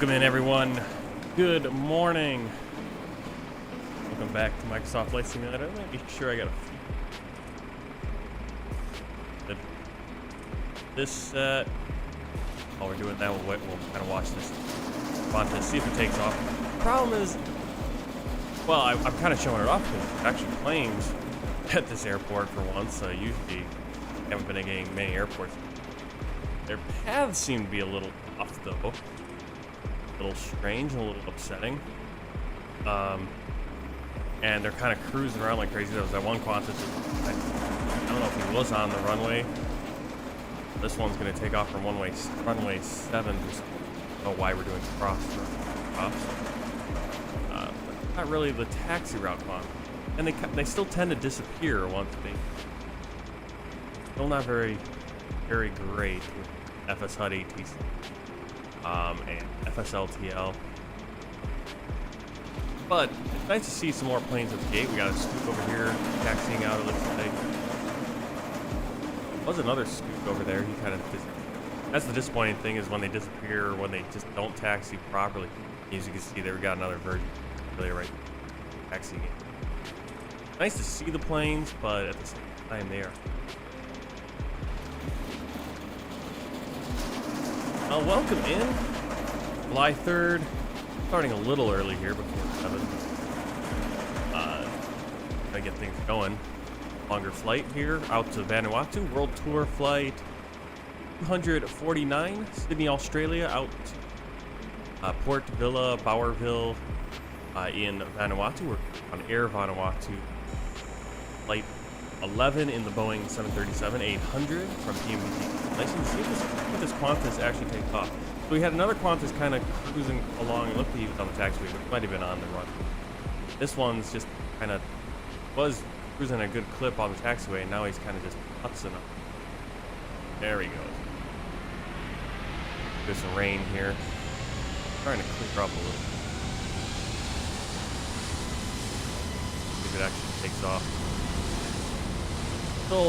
Welcome in, everyone. Good morning. Welcome back to Microsoft Flight Simulator. Let me make sure I got a few. This set. While we're doing that, we'll kind of watch this. Want to see if it takes off. Problem is, well, I'm kind of showing it off because there's actually planes at this airport for once. Usually, haven't been getting many airports. Their paths seem to be a little off, though. A little strange and a little upsetting. And they're kind of cruising around like crazy. There was that one Qantas, I don't know if he was on the runway. This one's going to take off from runway 7. Just don't know why we're doing crops. Not really the taxi route one. And they still tend to disappear once they. Still not very great with FS-HUD ATC. And FSLTL. But it's nice to see some more planes at the gate. We got a scoop over here, taxiing out, it looks like. There was another scoop over there. He kind of that's the disappointing thing, is when they disappear, when they just don't taxi properly. As you can see there, we got another version really right taxiing it. Nice to see the planes, but at the same time they are. Welcome in. July 3rd. Starting a little early here before 7. Gonna get things going. Longer flight here out to Vanuatu. World Tour flight 249. Sydney, Australia, out to Port Vila, Bauerfield in Vanuatu. We're on Air Vanuatu. Flight 11 in the Boeing 737-800 from PMDG. Nice to see this Qantas actually take off. So we had another Qantas kind of cruising along. It looked like he was on the taxiway, but it might have been on the run. This one's just kind of was cruising a good clip on the taxiway, and now he's kind of just putzing up. There he goes. There's some rain here. Trying to clear up a little. See if it actually takes off. Still a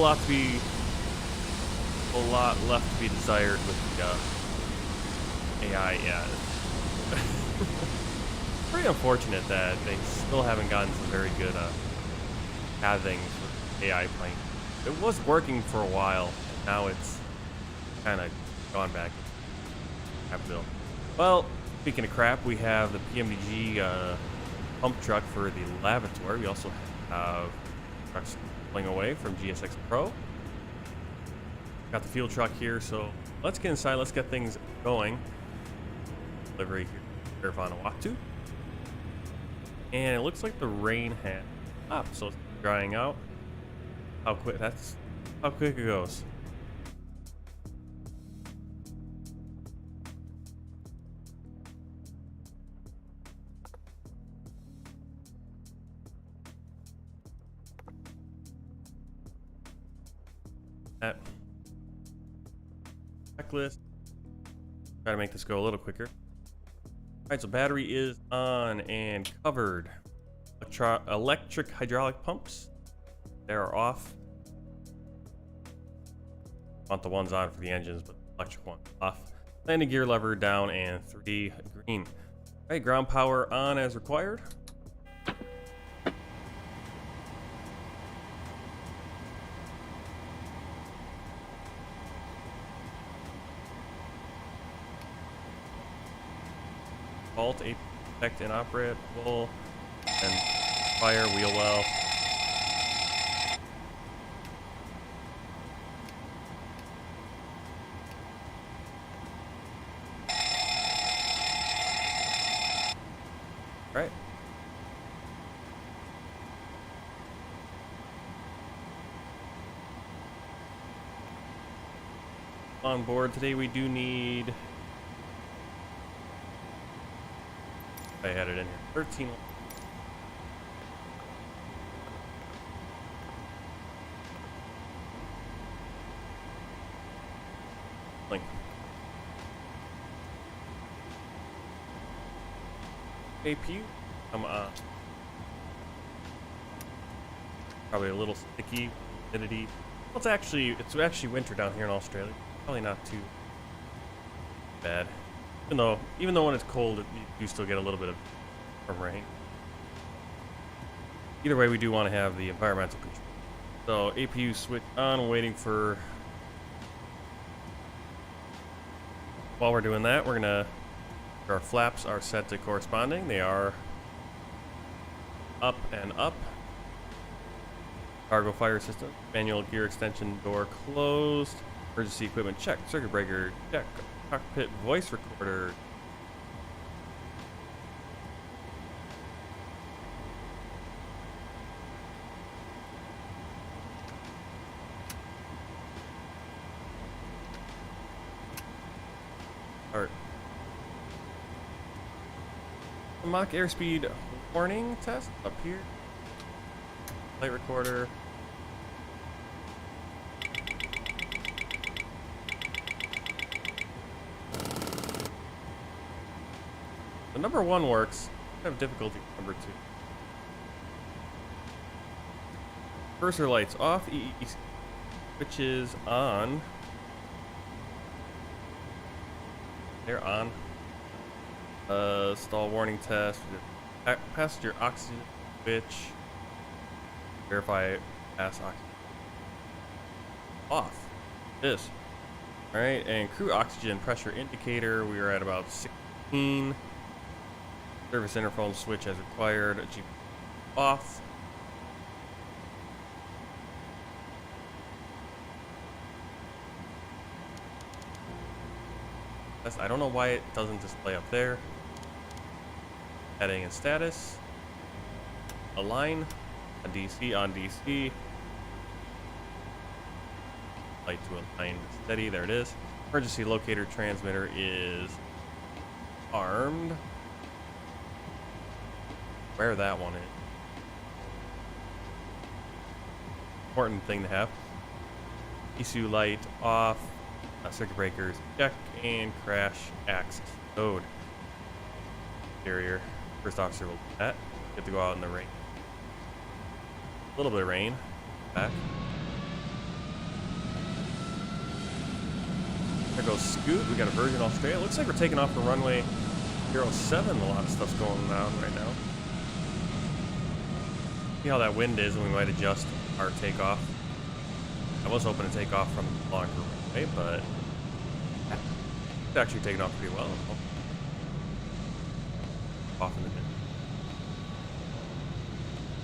lot left to be desired with the AI. Yeah, pretty unfortunate that they still haven't gotten some very good pathing for AI plane. It was working for a while, and now it's kind of gone back into crap build. Well, speaking of crap, we have the PMDG pump truck for the lavatory. We also have trucks pulling away from GSX Pro. Got the fuel truck here, so let's get inside. Let's get things going. Delivery here at Vanuatu. And it looks like the rain had stopped, so it's drying out. How quick it goes. That checklist. Try to make this go a little quicker. Alright, so battery is on and covered. Electric hydraulic pumps, they are off. Want the ones on for the engines, but the electric one off. Landing gear lever down and 3 green. Alright, ground power on as required. Alt, protect and operate, full, and fire, wheel well. Right. On board today, we do need. I had it in here. 13. Link. APU. Come on. Probably a little sticky. Humidity. Well, it's actually winter down here in Australia. Probably not too bad. Even though when it's cold, you do still get a little bit of rain. Either way, we do want to have the environmental control. So APU switch on, waiting for. While we're doing that, our flaps are set to corresponding. They are up and up. Cargo fire system, manual gear extension door closed. Emergency equipment check, circuit breaker check, cockpit voice recorder. Start. Mock airspeed warning test up here. Flight recorder. The number 1 works. I have difficulty with number 2. Cursor lights off. Switches on. They're on. Stall warning test. Passenger oxygen switch. Verify pass oxygen. Off. This. Alright, and crew oxygen pressure indicator. We are at about 16. Service interphone switch as required. GPS off. I don't know why it doesn't display up there. Heading and status. Align. A DC on DC. Light to align steady. There it is. Emergency locator transmitter is armed. Where that one is. Important thing to have. ECU light off. Circuit breakers check, and crash access code. Carrier. First officer will do that. Get to go out in the rain. A little bit of rain. Back. There goes Scoot. We got a Virgin Australia. Looks like we're taking off the runway 07. A lot of stuff's going on right now. See how that wind is, and we might adjust our takeoff. I was hoping to take off from the longer runway, but it's actually taken off pretty well. Off in the mid.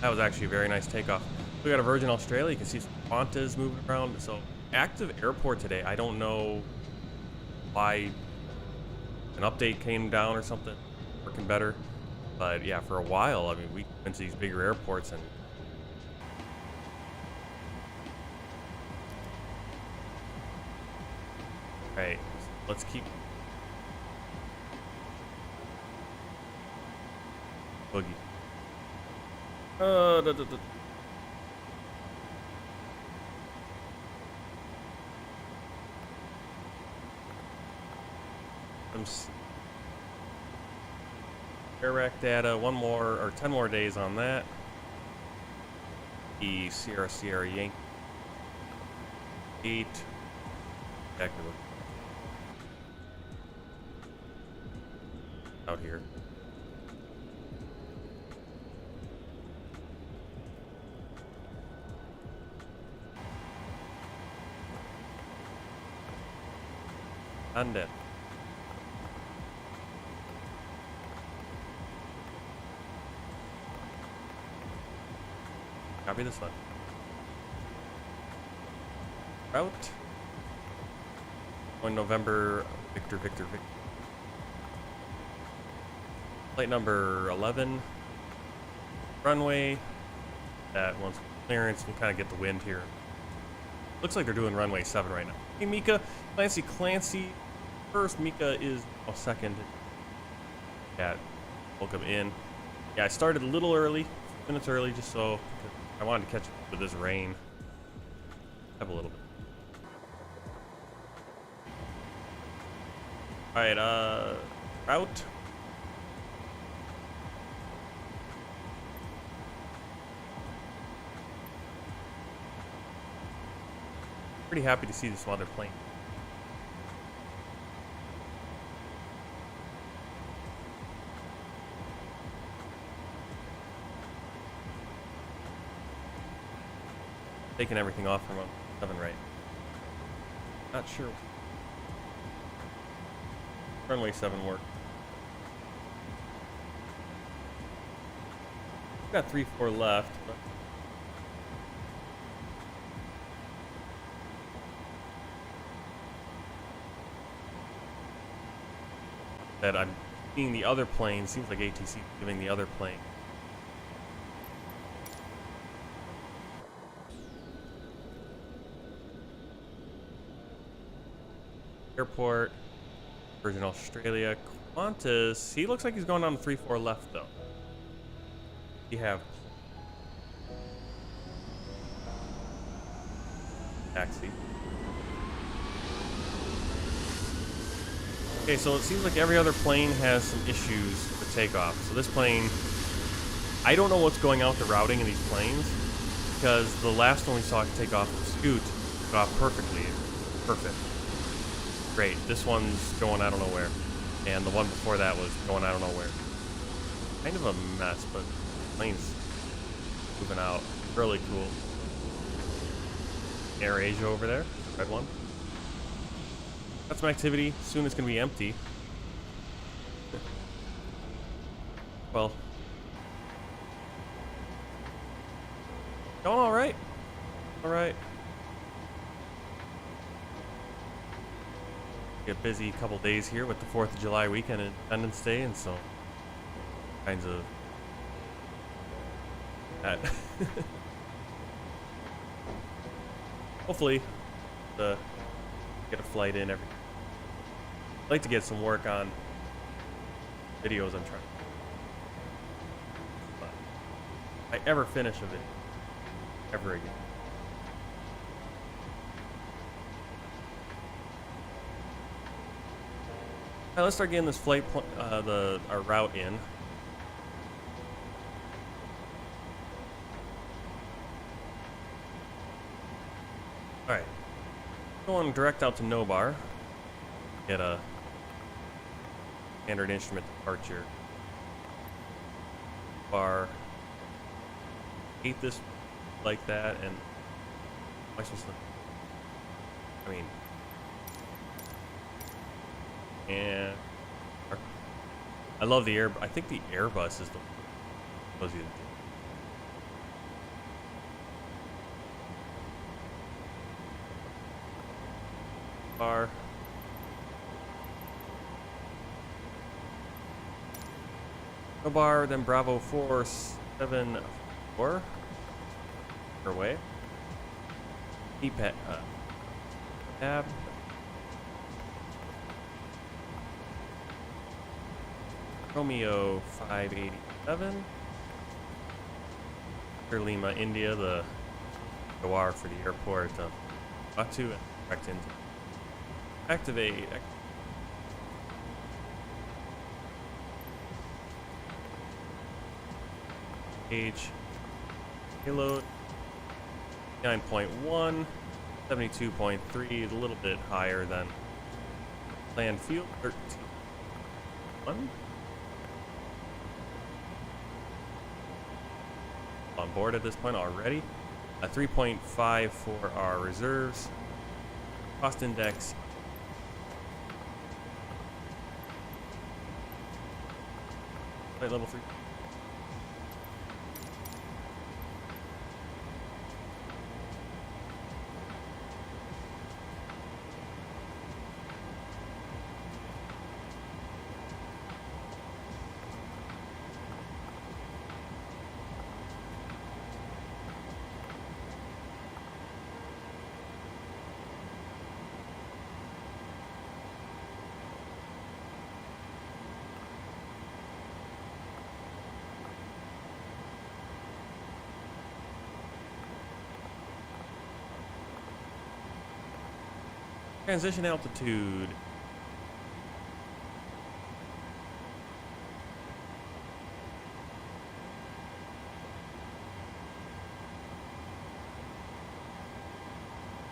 That was actually a very nice takeoff. We got a Virgin Australia. You can see some Hotas moving around. So active airport today. I don't know why an update came down or something, working better. But yeah, for a while, I mean, we went to these bigger airports and right, let's keep boogie. Air rack data, 10 more days on that. The Sierra Yankee 8. Exactly what out here. And then copy this one. Route. On November, Victor. Flight number 11. Runway. That once clearance, we'll kind of get the wind here. Looks like they're doing runway 7 right now. Hey, Mika. Clancy. First, Mika is second. Yeah, welcome in. Yeah, I started a little early, minutes early, just so I wanted to catch up with this rain. Have a little bit. All right, route. Pretty happy to see this other plane. taking everything off from 7 right. Not sure. Runway 7 work. We've got 3-4 left. But that I'm seeing the other plane. Seems like ATC giving the other plane. Airport, Virgin Australia, Qantas. He looks like he's going down to 3-4 left though. We have taxi. Okay, so it seems like every other plane has some issues with takeoff. So this plane, I don't know what's going on with the routing in these planes, because the last one we saw take off the Scoot took off perfectly. Perfect. Great. This one's going I don't know where. And the one before that was going I don't know where. Kind of a mess, but the plane's moving out. Really cool. Air Asia over there, the red one. Got some activity. Soon it's going to be empty. Well. Going alright. Alright. Get busy couple days here with the 4th of July weekend and Independence Day, and so kinds of that. Hopefully, get a flight in every. I'd like to get some work on videos I'm trying. But if I ever finish a video, ever again. Now let's start getting this flight, our route in. All right, going direct out to Nobar. Get a standard instrument departure. Bar. Hate this like that, and am I supposed to? I mean. And I love the air. I think the Airbus is the supposed to be the bar. No bar, then Bravo 474. Away. Keep it tab. Romeo 587. Lima, India, the Goar for the airport of Vanuatu, and direct into activate. Age payload 9.1, 72.3, a little bit higher than planned fuel. 13.1. On board at this point already. A 3.5 for our reserves. Cost index. Flight level 3. Transition altitude.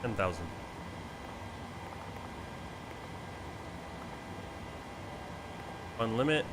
$10,000. On limit.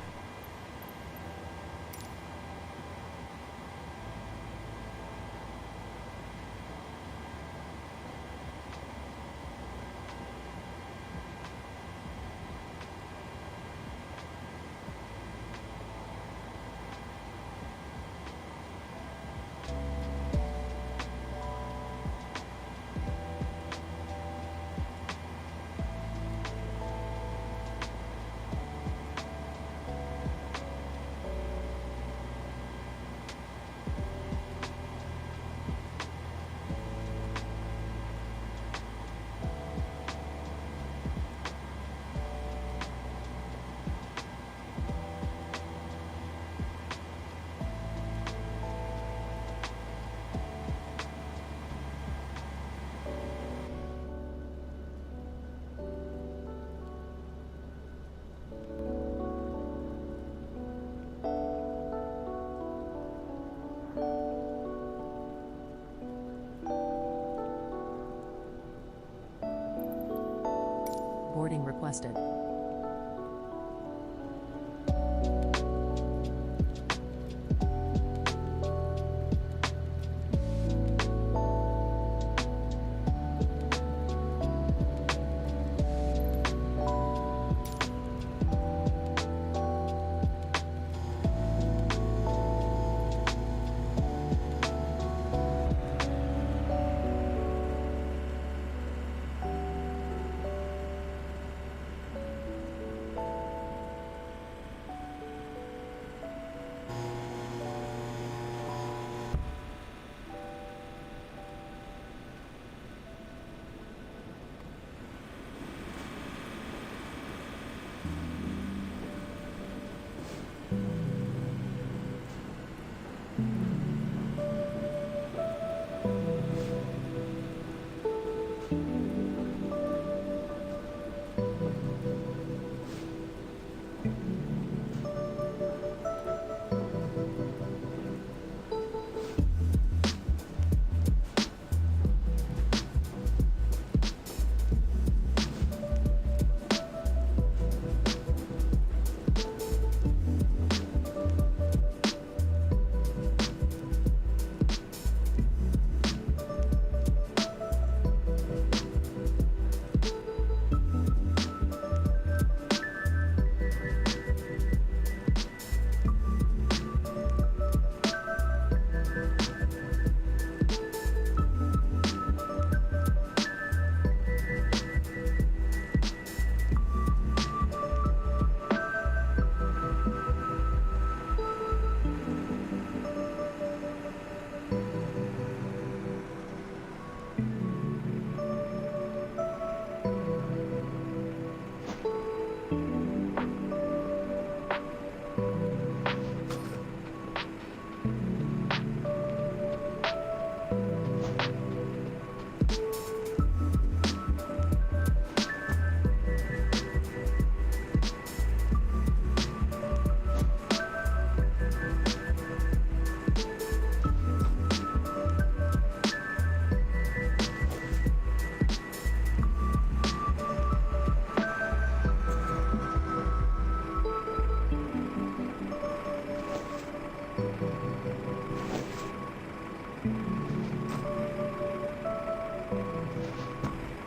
adjusted.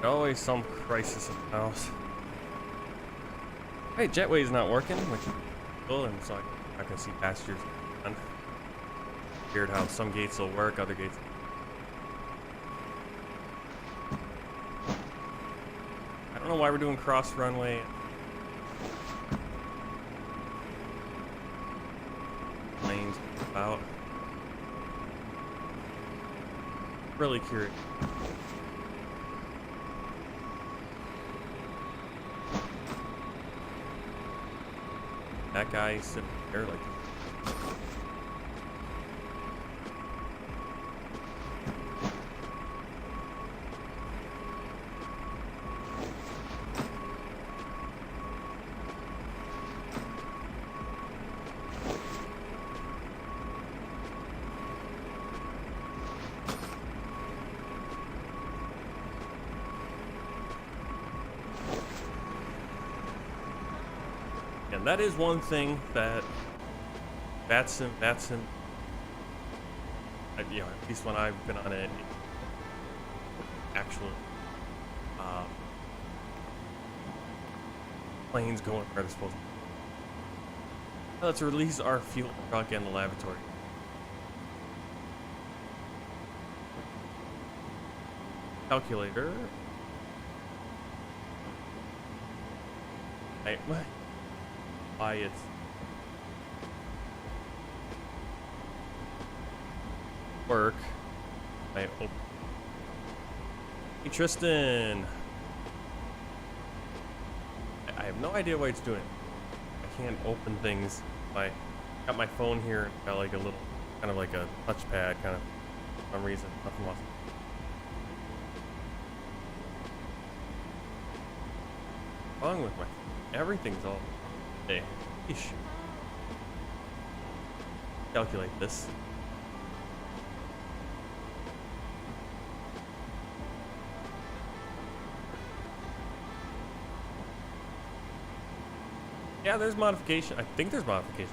Always some crisis in the house. Hey, jetway's not working, which is cool, and so I can see passengers. Weird how some gates will work, other gates. I don't know why we're doing cross runway. Lanes out. Really curious. That guy sitting there like. And that is one thing that Batson, you know, at least when I've been on it, actual planes going where they're supposed to be. Let's release our fuel truck in the lavatory. Calculator. Hey, what? Why it's work. I open. Hey Tristan, I have no idea why it's doing it. I can't open things. I got my phone here, got like a little, kind of like a touchpad, kind of, for some reason, nothing else. What's wrong with my? Everything's all. Hey, ish. Calculate this. Yeah, there's modification. I think there's modification.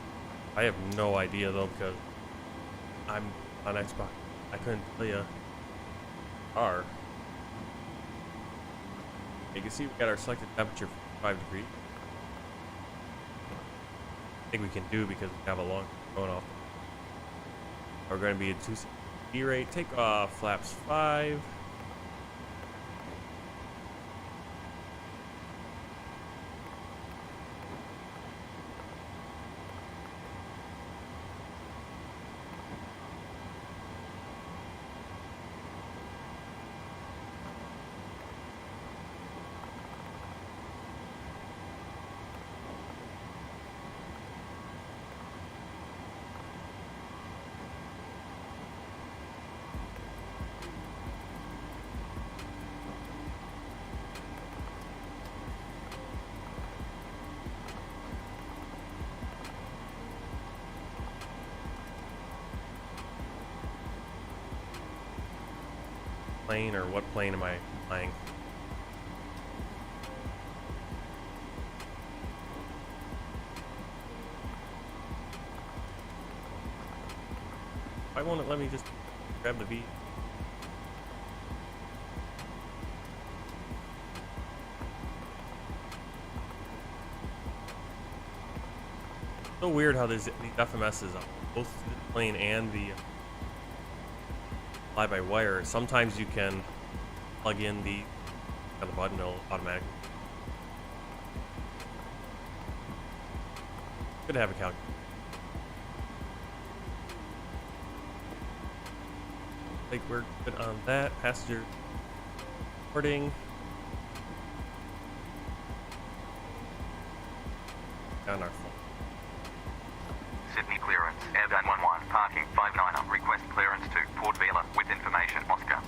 I have no idea though because I'm on Xbox. I couldn't tell you. Are. You can see we got our selected temperature 5 degrees. I think we can do because we have a long going off. We're going to be at 260 rate. Take off flaps 5. Plane or what plane am I flying? Why won't it let me just grab the V? So weird how these FMSs are both the plane and the fly by wire. Sometimes you can plug in the button, it'll automatically. Could have a calculator. I think we're good on that. Passenger boarding. On our phone. Sydney clearance, Airvan 11, parking 59er, request clearance to Port Vila with information, Oscar.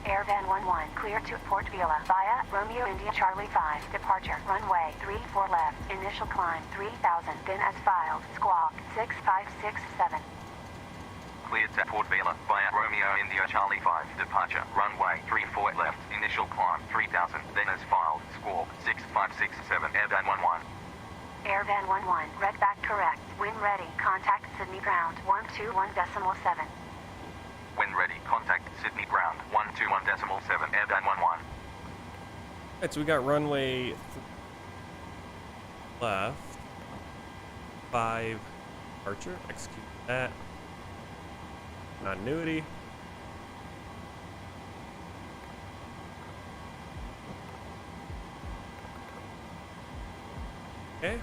Airvan 11, clear to Port Vila via Romeo India Charlie 5, departure, runway 34 left, initial climb 3000, then as filed, squawk 6567. Cleared to Port Vila via Romeo India Charlie 5, departure, runway 34 left, initial climb 3000, then as filed, squawk 6567, Airvan 11. Airvan 11, red back correct. When ready, contact Sydney ground 121.7. When ready, contact Sydney ground 121.7, Airvan 11. Alright, so we got runway left 5 departure. Execute that. Continuity. Okay.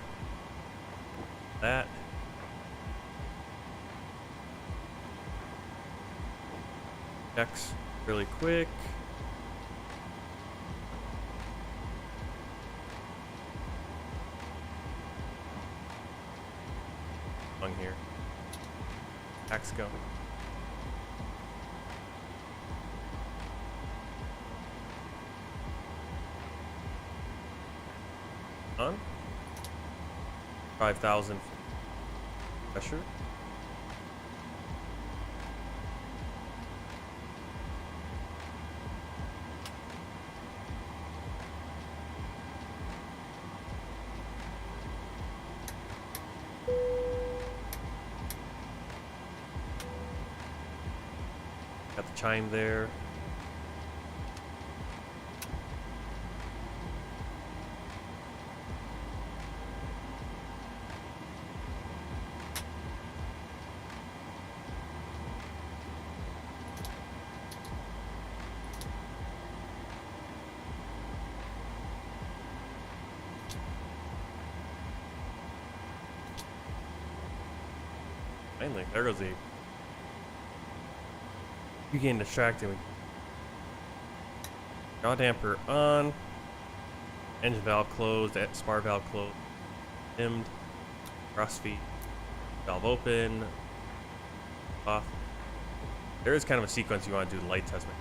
That. Checks really quick. On here. Tax go. On. 5,000 pressure. Got the chime there. Finally, there goes the. You getting distracted. Yaw damper on. Engine valve closed. Spar valve closed. Dimmed. Cross feet. Valve open. Off. There is kind of a sequence you want to do the light test with.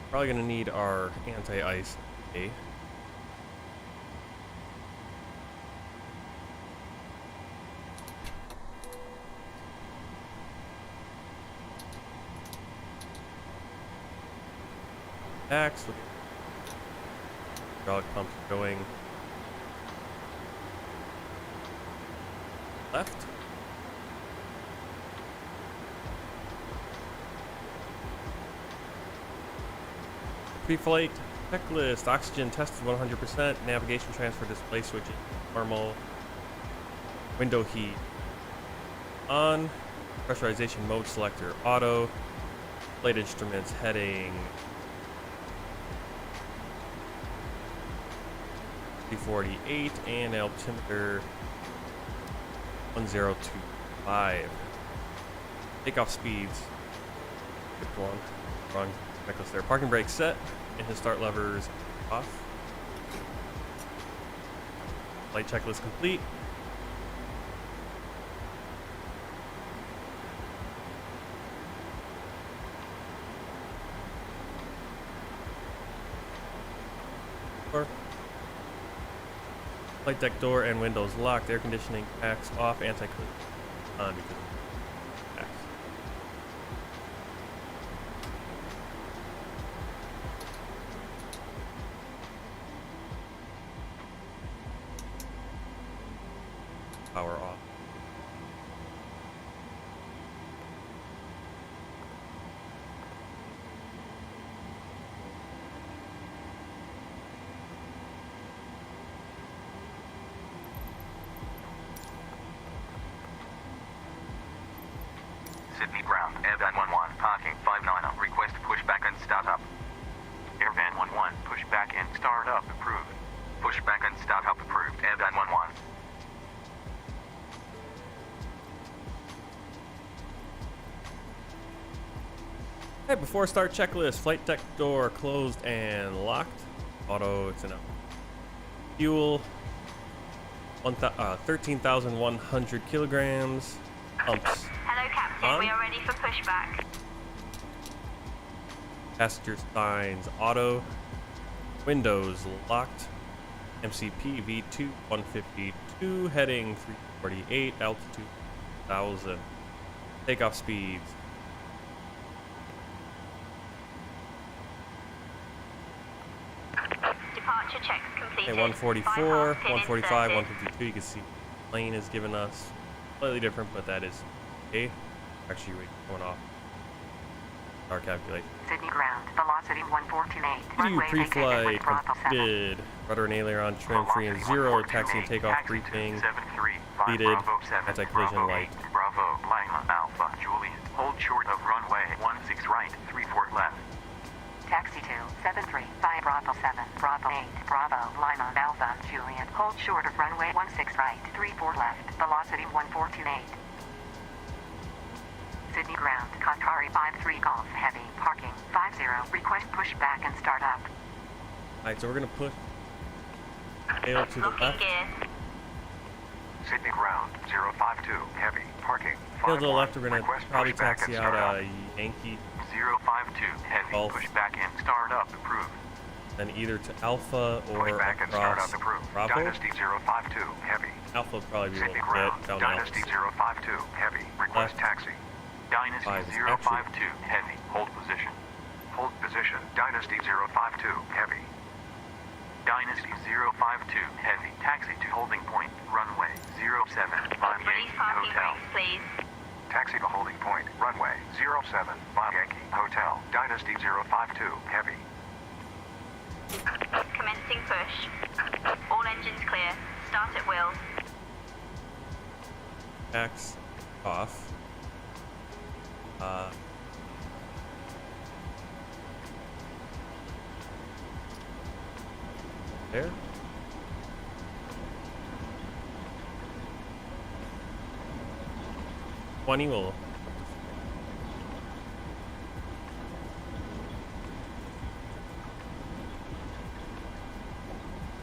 Probably gonna need our anti-ice. Okay. Axe with hydraulic pumps going left. Pre-flight checklist. Oxygen tested 100%. Navigation transfer display switching normal. Window heat on. Pressurization mode selector auto. Flight instruments heading 348 and altimeter 1025. Takeoff speeds. Skipped one. Wrong checklist there. Parking brake set. And his start levers off. Flight checklist complete. Flight deck door and windows locked. Air conditioning packs off. Anti-clip on because of packs. Power off. Sydney ground, Airvan 11, parking 59er, request pushback and start up. Airvan 11, pushback and start up approved. Pushback and start up approved, Airvan 11. Hey, before start checklist, flight deck door closed and locked. Auto, it's enough. Fuel, 13,100 kilograms. Pumps. Hello, Captain. We are ready for pushback. Passenger signs auto. Windows locked. MCP V2 152 heading 348 altitude 1000. Takeoff speeds. Departure checks completed. Okay, 144, 145, 152. You can see plane is giving us slightly different, but that is okay. Actually, wait, going off our calculation. Sydney ground, velocity 114.8. View pre-flight completed. Rudder and aileron trim 3 and 0. Taxi and takeoff briefing completed. Anti-collision light. Bravo, Lima, Alpha, Juliet. Hold short of runway 16 right, 34 left. Taxi 2, 735 Bravo 7, Bravo 8, Bravo, Lima, Alpha, Juliet. Hold short of runway 16 right, 34 left, velocity 1428. Sydney ground, Qatari 53 Golf, heavy, parking, 50, request pushback and start up. Alright, so we're gonna push tail to the left. Sydney ground, 052, heavy, parking, Tail to the left, we're gonna probably taxi out a Yankee 052, heavy, Golf. pushback and start up approved. then either to Alpha or Pushback and start across up approved. Bravo. Dynasty 052, heavy. Alpha would probably be a Sydney little ground, bit down Dynasty the 052, heavy. Request Left. taxi. Dynasty Five is 052, heavy. Hold position. Hold position. Dynasty 052, heavy. Dynasty 052, heavy. Taxi to holding point. Runway 07, Von Release Yankee parking Hotel. brakes, please. Taxi to holding point. Runway 07, Von Yankee Hotel. Dynasty 052, heavy. Commencing push. All engines clear. Start at will. Axe off. There. Twenty will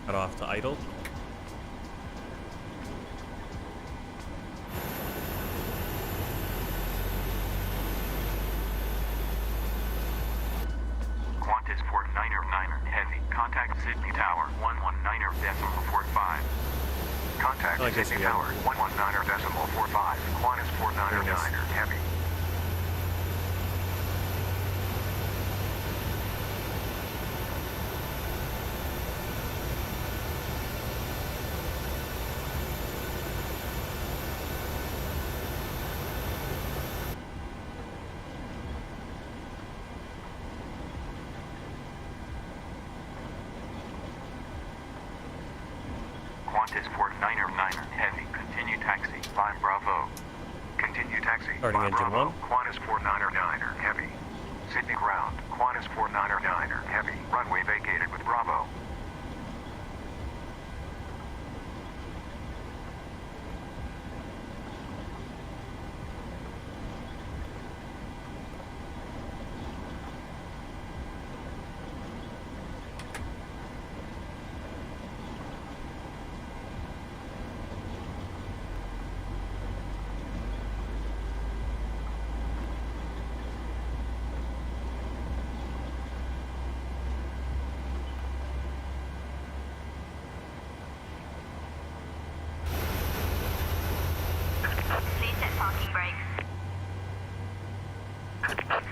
cut off to idle. Qantas 49er, heavy. Contact Sydney Tower 119.45. Contact I guess Sydney we have- Tower 119.45. Qantas 49er, heavy. Qantas 49er heavy. Continue taxi. 5 Bravo. Continue taxi. Starting 5 engine Bravo. 1. Qantas 49er heavy. Sydney ground. Qantas 49er heavy. Runway vacated with Bravo. Please set parking brakes.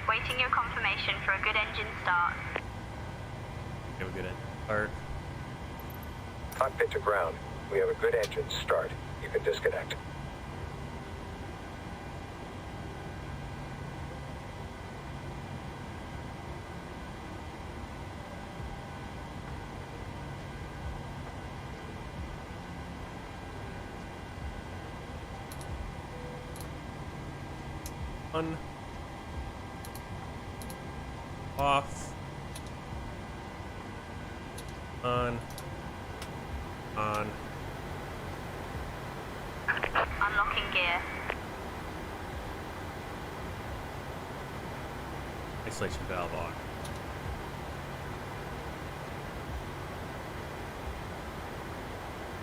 Waiting your confirmation for a good engine start. Have a good end. Start. Cockpit to ground. We have a good engine start. You can disconnect. On. Off. On. On. Unlocking gear. Isolation valve on.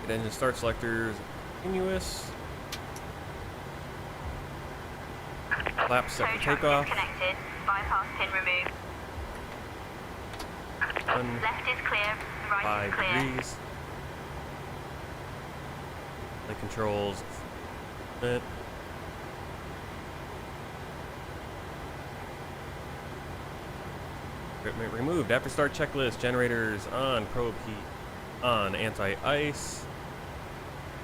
Good engine start selectors. Continuous. Flap set Tow for truck takeoff. disconnected. Bypass pin removed. Left is clear. Right is 5 clear. degrees. The controls. Bit. Equipment removed. After start checklist. Generators on. Probe heat on. Anti-ice.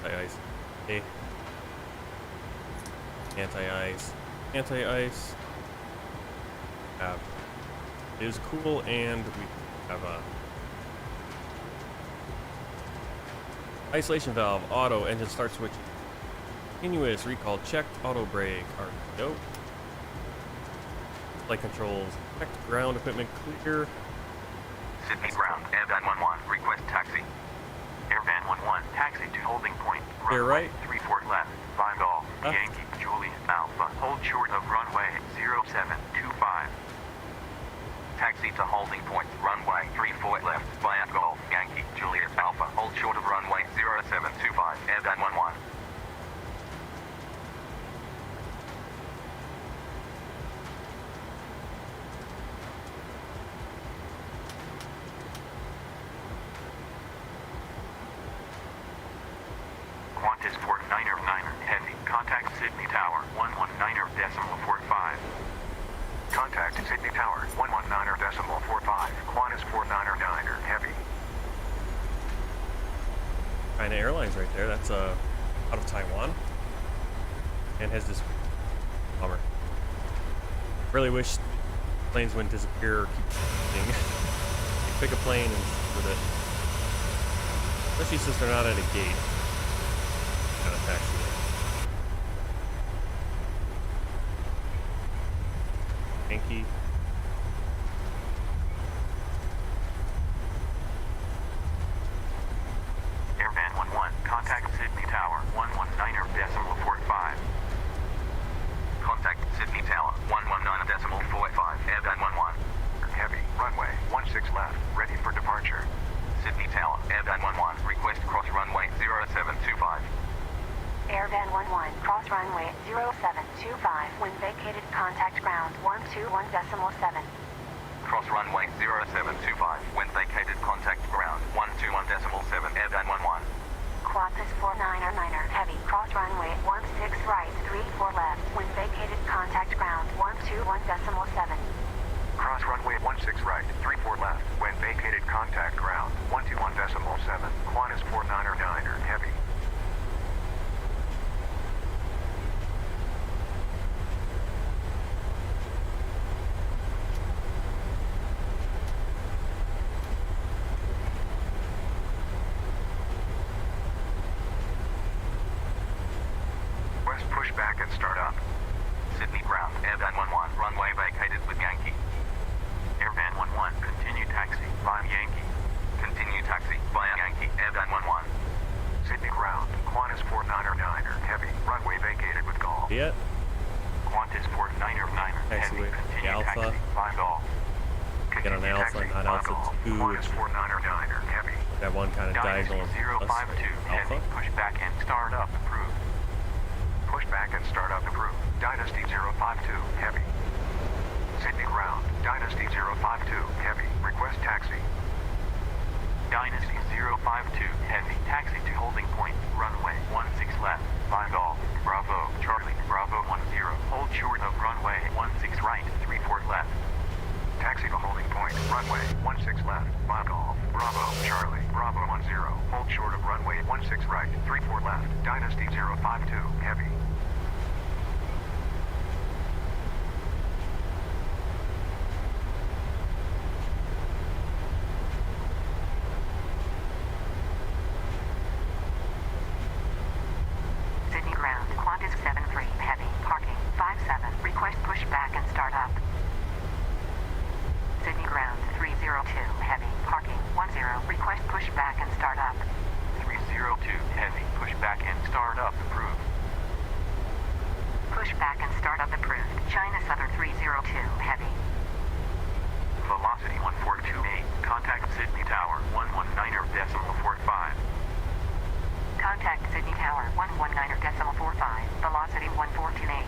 Anti-ice. Okay. Anti-ice. Anti-ice. Have is cool, and we have a isolation valve, auto, engine start switch, continuous, recall checked, auto brake, RPO, flight controls, checked, ground equipment clear, Sydney ground. Airvan 11. Request taxi. Airvan 11. Taxi to holding point. Clear Runway right. 34 left. 5 Golf. Huh? Yankee Juliet Alpha. Hold short of runway 0725. Taxi to holding point. Runway 34 left. Via Golf. Yankee Juliet Alpha. Hold short of runway 0725. Airvan 11. Qantas 49er heavy. Contact Sydney Tower 119.45. Contact Sydney Tower 119.45. Qantas 49er heavy. China Airlines right there. That's out of Taiwan, and has this bummer. Really wish planes wouldn't disappear or keep flying. You pick a plane and with it, especially since they're not at a gate. Kind of taxi. Yankee. Airvan 11. Contact Sydney Tower 119.45. Contact Sydney Tower 119.45. Airvan 11. Heavy. Runway 16 left. Ready for departure. Sydney Tower. Airvan 11. Request cross runway 0725. Airvan 11, cross runway 0725. When vacated, contact ground 121.7. Cross runway 0725. When vacated, contact ground 121.7. Airvan 11. Qantas 49er heavy, cross runway 16 right, 34 left. When vacated, contact ground 121.7. Cross runway 16 right, 34 left. When vacated, contact ground 121.7. Qantas 49er heavy. Airvan 11, runway vacated with Yankee. Airvan 11, continue taxi via Yankee. Continue taxi via Yankee, Airvan 11. Sydney ground, Qantas 49er heavy, runway vacated with Golf. See it? Qantas 49er heavy, Taxiway, continue Alpha. taxi via Golf. Get on Continue Alpha, taxi not via Alpha Golf. 2, which Qantas is 49er heavy. that one kind of Dynasty diagonal. 052 heavy, Alpha. push back and start up, approved. Push back and start up approved. Dynasty 052 heavy. Sydney ground, Dynasty 052 heavy, request taxi. Dynasty 052 heavy, taxi to holding point, runway 16 left, 5 Golf, Bravo, Charlie, Bravo 10, hold short of runway 16 right, 34 left. Taxi to holding point, runway 16 left, 5 Golf, Bravo, Charlie, Bravo 10, hold short of runway 16 right, 34 left, Dynasty 052 heavy. Sydney ground, Qantas 73 heavy, parking 57. Request push back and start up. Sydney ground 302 heavy, parking 10. Request push back and start up. 302 heavy, push back and start up, approved. Push back and start up approved. China Southern 302 heavy. Velocity 1428, contact Sydney Tower 119.45. Contact Sydney Tower 119.45. Velocity 1428.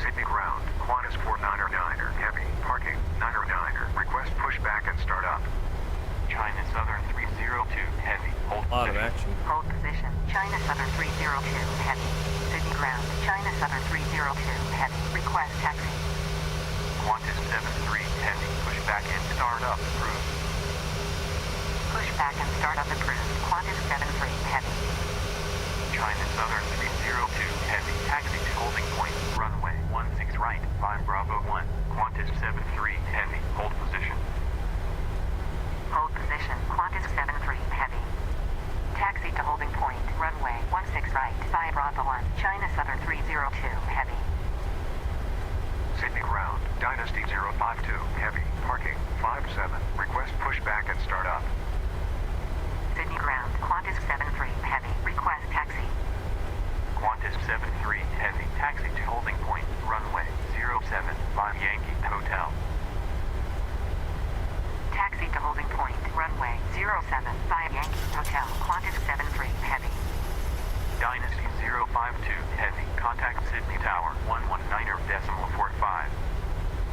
Sydney ground, Qantas 49er heavy, parking 9er. Request push back and start up. China Southern 302 heavy, hold A lot of position. action. Hold position. China Southern 302 heavy. Sydney ground, China Southern 302 heavy. Request taxi. Qantas 73 heavy, push back and start up, approved. Push back and start up approved. Qantas 73 heavy. China Southern 302 heavy, taxi to holding point, runway 16 right, 5 Bravo 1. Qantas 73 heavy, hold position. Hold position. Qantas 73 heavy. Taxi to holding point. Runway 16 right. 5 Bravo 1. China Southern 302 heavy. Sydney ground, Dynasty 052 heavy, parking 57. Request push back and start up. Sydney ground. Qantas 73 heavy. Request taxi. Qantas 73 heavy, taxi to holding point, runway 07, 5 Yankee Hotel. Taxi to holding point. Runway 07. 5 Yankee Hotel. Qantas 73 heavy. Dynasty 052 heavy, contact Sydney Tower 119.45.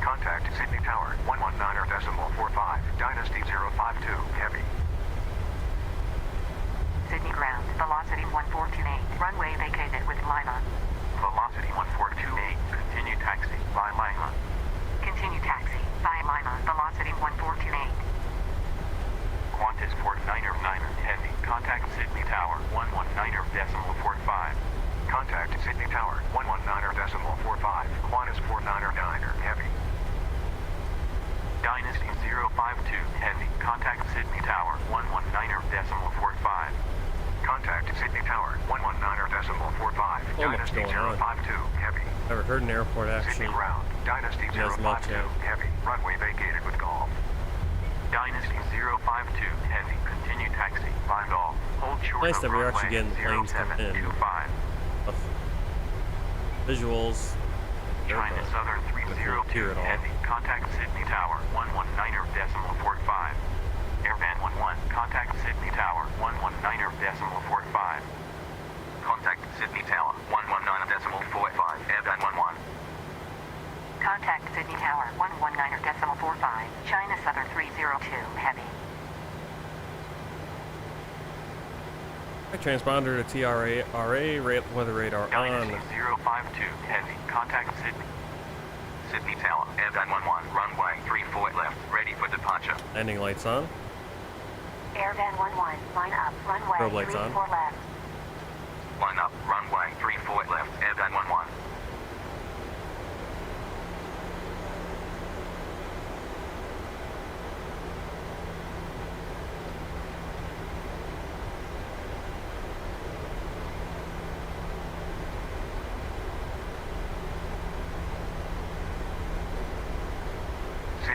Contact Sydney Tower 119.45. Dynasty 052 heavy. Sydney ground. Velocity 1428. Runway vacated with Lima. Velocity 1428, continue taxi by Lima. Continue taxi. Via Lima. Velocity 1428. Qantas 49er heavy, contact Sydney Tower 119.45. Contact Sydney Tower 119.45. Qantas 49er heavy. Dynasty 052 heavy, contact Sydney Tower 119.45. Contact Sydney Tower 119.45. Oh, what's Dynasty going on? 052 heavy. Never heard an airport Sydney actually. ground, Dynasty Yes, 052 much, yeah. heavy. Runway vacated with Golf. Dynasty 052 heavy, continue taxi by Golf. Hold short Nice of that we're runway actually getting planes come in. 0725. Of visuals. China Southern 302 at all. heavy, contact Sydney Tower 119.45. Airvan 11, contact Sydney Tower 119.45. Contact Sydney Tower 119.45. Airvan 11. Contact Sydney Tower 119.45. China Southern 302 heavy. Transponder to TRA, weather radar Dynasty on. 052 heavy, contact Sydney. Sydney Tower, Airvan 11, runway 34 left, ready for departure. Landing lights on. Airvan 11. Line up. Runway Strobe lights on. 34 left. Line up, runway 34 left, Airvan 11.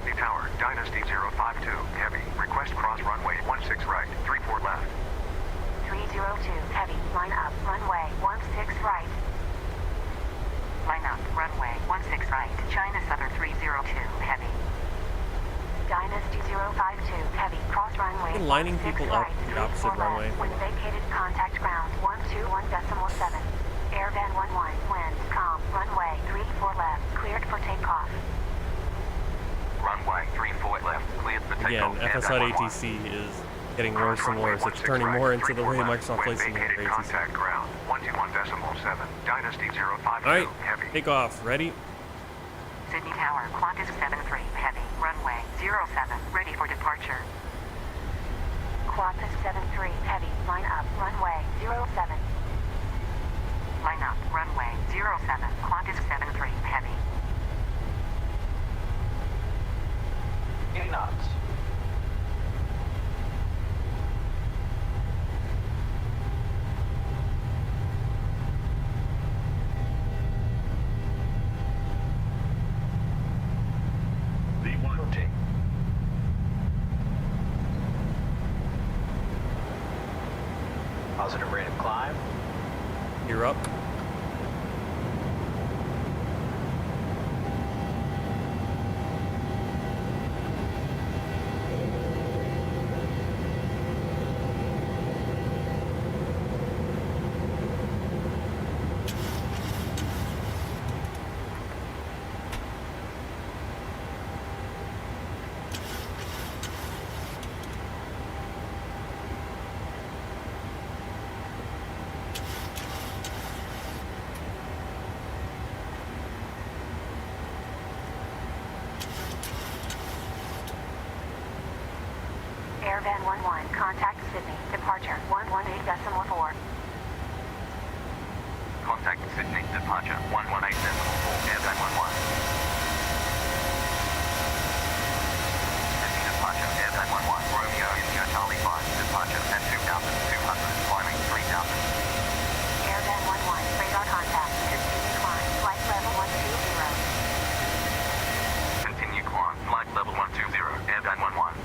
Sydney Tower, Dynasty 052, heavy. Request cross runway 16 right, 34 left. 302, heavy. Line up, runway 16 right. Line up, runway 16 right, China Southern 302, heavy. Dynasty 052, heavy. Cross runway You're lining 16 people up right, the 34 opposite runway. left. When vacated, contact ground 121.7. Airvan 11, wind, calm, runway 34 left, cleared for takeoff. Runway 34 left, cleared for Again, takeoff. FSI ATC is getting worse and worse. It's turning more into the way Microsoft plays in vacated, ATC. contact ground 121.7. Dynasty 052, Alright, heavy. take off. Ready? Sydney Tower, Qantas 73, heavy. Runway 07, ready for departure. Qantas 73, heavy. Line up, runway 07. Line up, runway 07, Qantas 73, heavy. 80 knots. Rotate. Positive rate of climb. You're up. Airvan 11, contact Sydney, departure 118.4. Contact Sydney, departure 118.4, Airvan 11. Sydney departure, Airvan 11, Romeo India Charlie 5, departure at 2,200, climbing 3,000. Airvan 11, radar contact, continue climb, flight level 120. Continue climb, flight level 120, Airvan 11.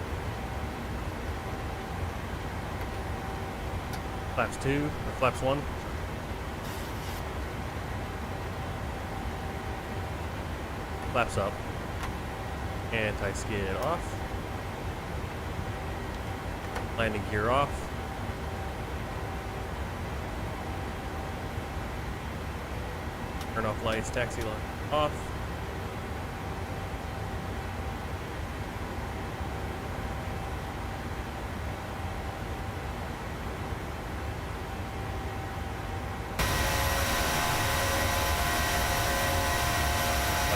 Flaps 2, or flaps 1. Flaps up. Anti-skid off. Landing gear off. Turn off lights, taxi light off.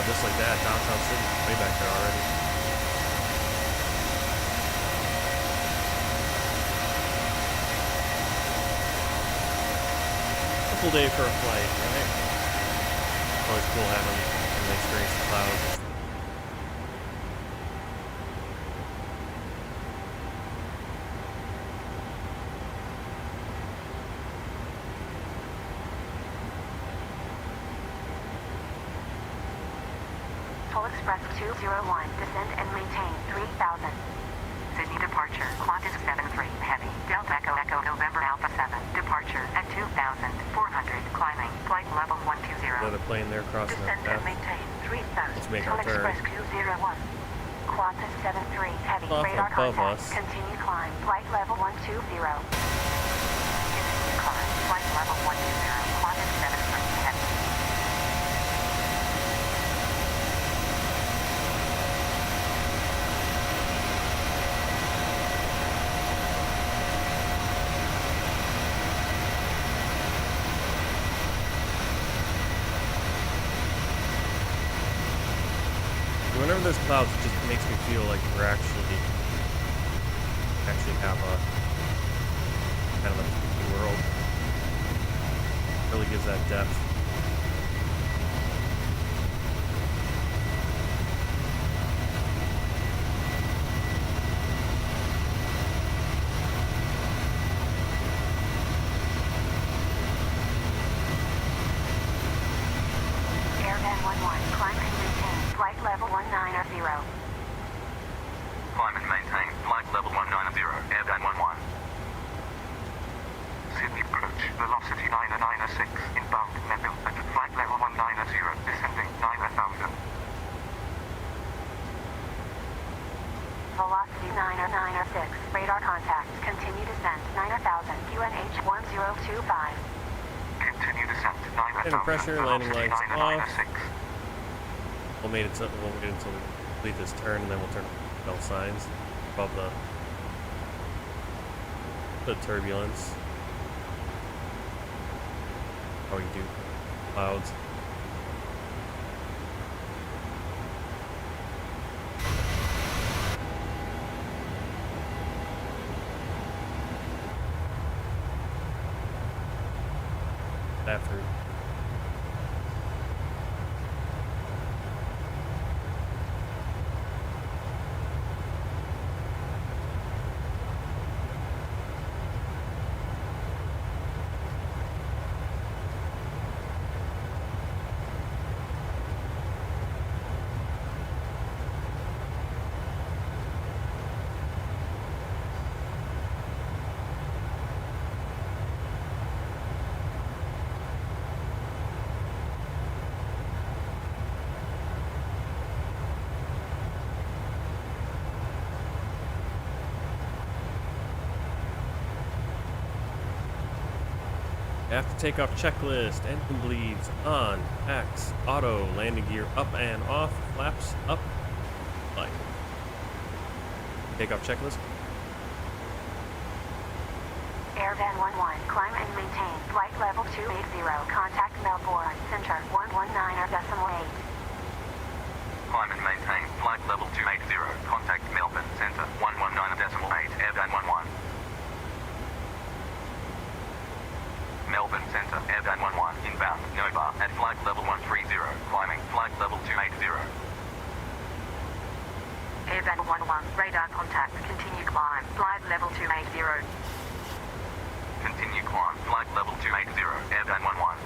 Just like that, downtown Sydney, way back there already. A full day for a flight, right? Always cool having an experience the clouds. Full Express 201, descend and maintain 3000. Sydney departure, Qantas 73, heavy. Delta Echo Echo November Alpha 7, departure at 2,400, climbing, flight level 120. Another plane there crossing our Descend and path. maintain 3000. Let's make Full our turn. Express 201. Qantas 73, heavy. Off Radar above contact, us. continue climb, flight level 120. Continue climb, flight level 120, Qantas 73, heavy. Whenever there's clouds, it just makes me feel like we're actually have a kind of a 3D world. Really gives that depth. Airvan 11, climb and maintain flight level 190. Center pressure, landing lights off. 996. We'll wait until we complete this turn, and then we'll turn off bell signs above the turbulence. How we do clouds. Effort. After takeoff checklist, engine bleeds on, X, auto, landing gear up and off, flaps up, like. Takeoff checklist. Airvan 11, climb and maintain, flight level 280, contact Melbourne, center 119.8. Climb and maintain. Flight level 280. Contact Melbourne Centre 119.8. Airvan 11. Melbourne Centre, Airvan 11, inbound, Nova, at flight level 130, climbing, flight level 280. Airvan 11, radar contact, continue climb, flight level 280. Continue climb, flight level 280, Airvan 11.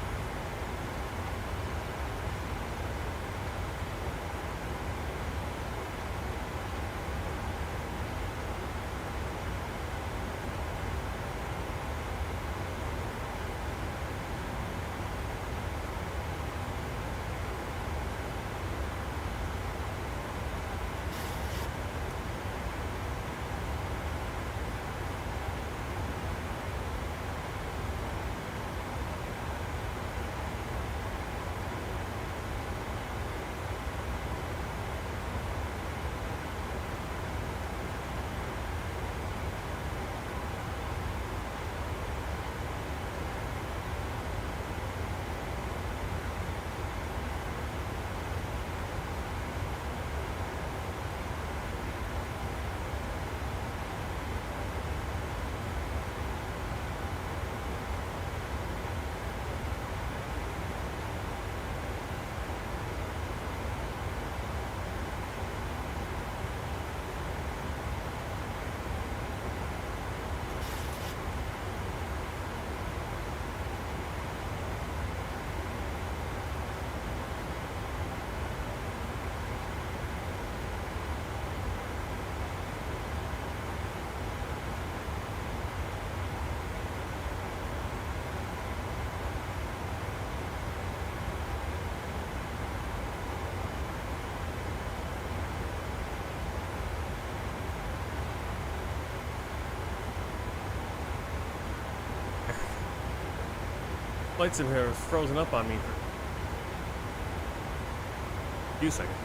Flight simulator was frozen up on me for a few seconds.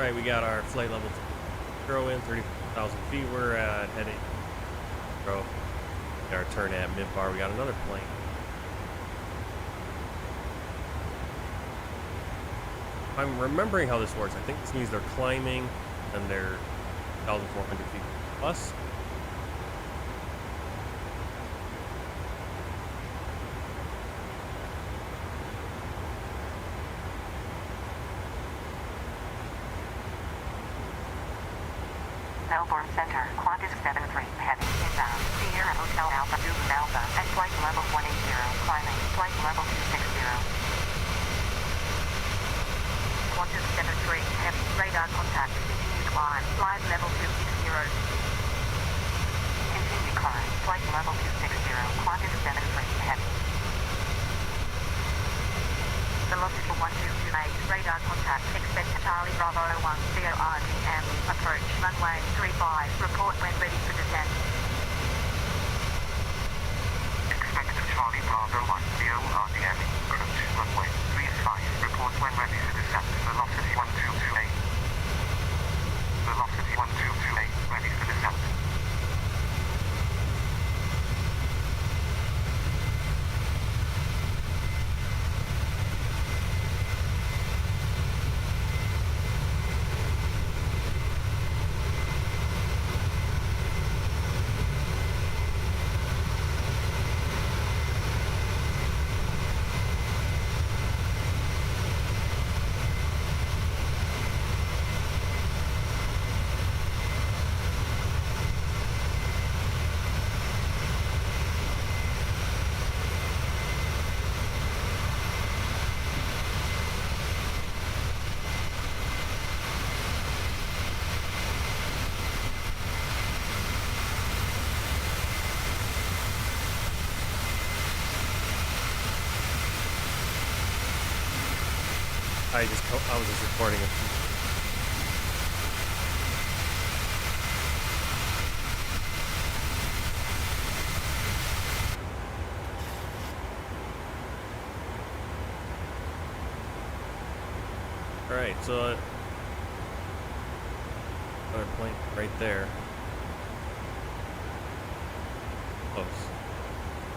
Alright, we got our flight level 0 in, 30,000 feet. We're at heading 0. Our turn at mid-bar. We got another plane. If I'm remembering how this works, I think this means they're climbing and they're 1,400 feet plus. Melbourne Center, Qantas 73, heavy, inbound, Sierra Hotel Alpha, Zulu Alpha, at flight level 180, climbing, flight level 260. Qantas 73, heavy, radar contact, continue climb, flight level 260. Continue climb, flight level 260, Qantas 73, heavy. Velocity 1228, radar contact, expect Charlie Bravo 1, CORDM, approach, runway 35, report when ready for descent. Expect Charlie Bravo 1, CORDM, approach, runway 35, report when ready for descent, velocity 1228. Velocity 1228, ready for descent. I was just recording it. Alright, so another plane right there. Close.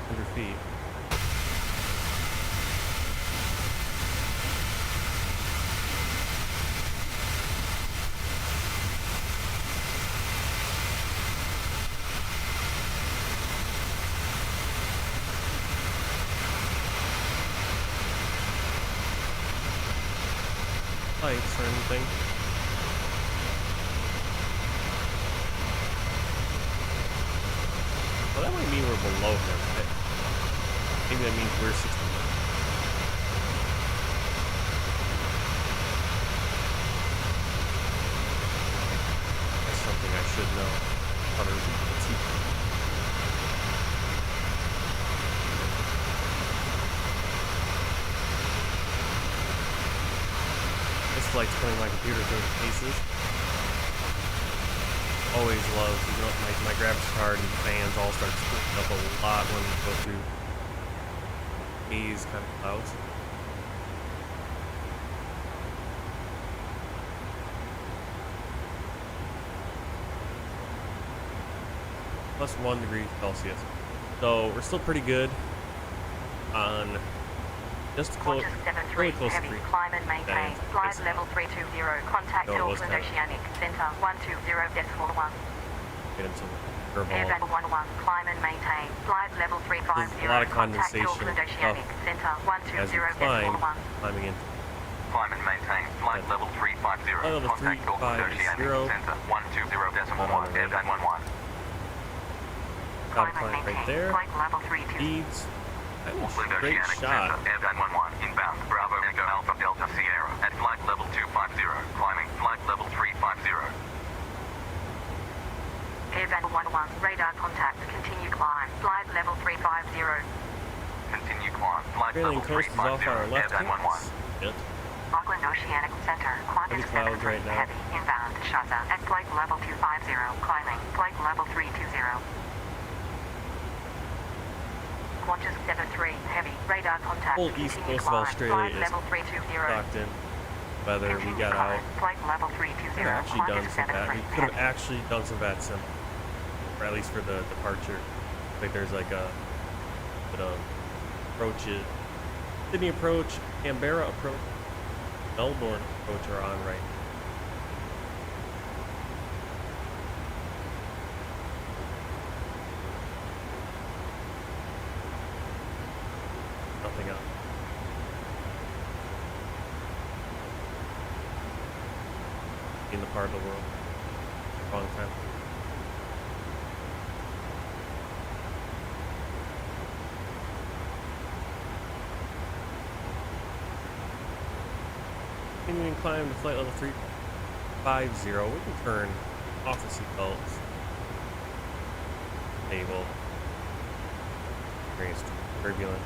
100 feet. Lights or anything. Well, that might mean we're below him, right? Maybe that means we're 60. That's something I should know. Flight's putting my computer through its paces. Always love, you know, my graphics card and fans all start splitting up a lot when we go through haze kind of clouds. Plus 1 degree Celsius. So we're still pretty good on just close, really close to 3. Climb and maintain. Flight level 320. Contact Auckland Oceanic Center 120.1. Get into verbal. Airbag 11. Climb and maintain. Flight level 350. There's a lot of condensation Auckland Oceanic Center 120.1. Climbing in. Climb and maintain. Flight level 350. Level Contact Auckland Oceanic 350. Center 120.1. Airbag 11. Got a climb right there. Flight level 320. Speeds. That was Auckland a great Oceanic shot. Center, Airbag 11, inbound, Bravo Echo Alpha Delta Sierra, at flight level 250, climbing, flight level 350. Airbag 11, radar contact, continue climb, flight level 350. Continue climb, flight Trailing level coast is off on our 350, left Airbag 11. Yep. Auckland Oceanic Center, Qantas Heavy clouds 73, right now. heavy, inbound, Shasta, at flight level 250, climbing, flight level 320. Qantas 73, heavy, radar contact, Whole east continue coast of climb, Australia flight is level 320. locked in. weather. We got out. Flight level 320. Could have actually done some VAT. We could have actually done some VAT sim, or at least for the departure. Like there's like a bit of approaches. Sydney approach, Canberra approach, Melbourne approach are on right now. Nothing else. In the part of the world. Wrong time. Continuing climb to flight level 350. We can turn off the seatbelts. Stable. Experienced turbulent.